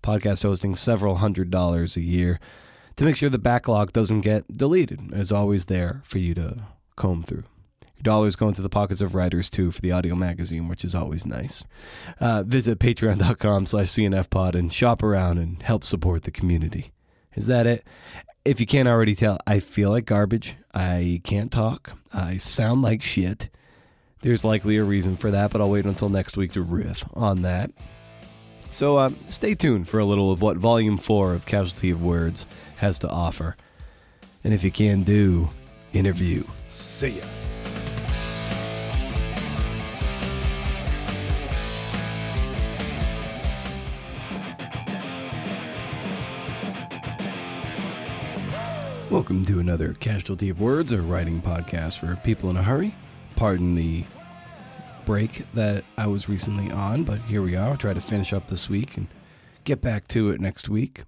Podcast hosting several $100s a year to make sure the backlog doesn't get deleted. It's always there for you to comb through. Dollars go into the pockets of writers, too, for the audio magazine, which is always nice. Visit patreon.com/CNFpod and shop around and help support the community. Is that it? If you can't already tell, I feel like garbage. I can't talk. I sound like shit. There's likely a reason for that, but I'll wait until next week to riff on that. So stay tuned for a little of what Volume 4 of Casualty of Words has to offer. And if you can do, interview. See ya. Welcome to another Casualty of Words, a writing podcast for people in a hurry. Pardon the break that I was recently on, but here we are. I'll try to finish up this week and get back to it next week.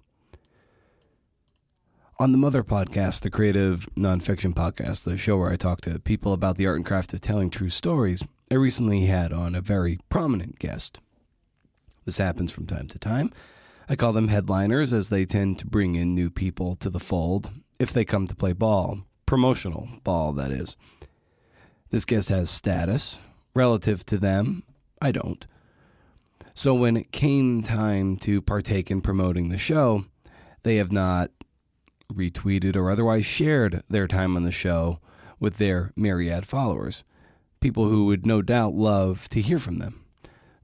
On the Mother podcast, the creative nonfiction podcast, the show where I talk to people about the art and craft of telling true stories, I recently had on a very prominent guest. This happens from time to time. I call them headliners as they tend to bring in new people to the fold if they come to play ball, promotional ball, that is. This guest has status. Relative to them, I don't. So when it came time to partake in promoting the show, they have not retweeted or otherwise shared their time on the show with their myriad followers, people who would no doubt love to hear from them.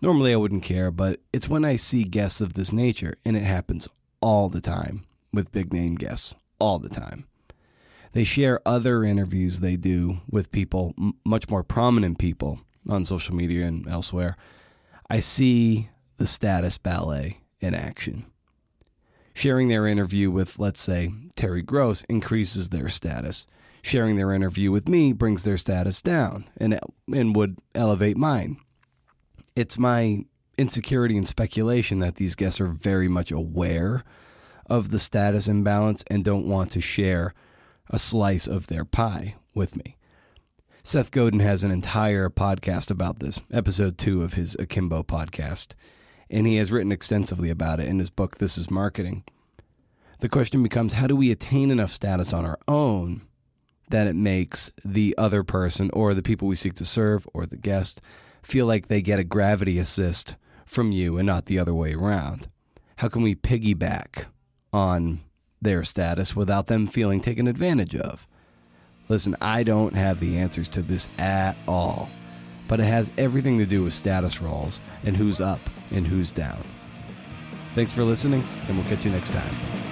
Normally I wouldn't care, but it's when I see guests of this nature, and it happens all the time with big name guests, all the time. They share other interviews they do with people, much more prominent people on social media and elsewhere. I see the status ballet in action. Sharing their interview with, let's say, Terry Gross increases their status. Sharing their interview with me brings their status down and would elevate mine. It's my insecurity and speculation that these guests are very much aware of the status imbalance and don't want to share a slice of their pie with me. Seth Godin has an entire podcast about this, episode 2 of his Akimbo podcast, and he has written extensively about it in his book, This is Marketing. The question becomes, how do we attain enough status on our own that it makes the other person or the people we seek to serve or the guest feel like they get a gravity assist from you and not the other way around? How can we piggyback on their status without them feeling taken advantage of? Listen, I don't have the answers to this at all, but it has everything to do with status roles and who's up and who's down. Thanks for listening, and we'll catch you next time.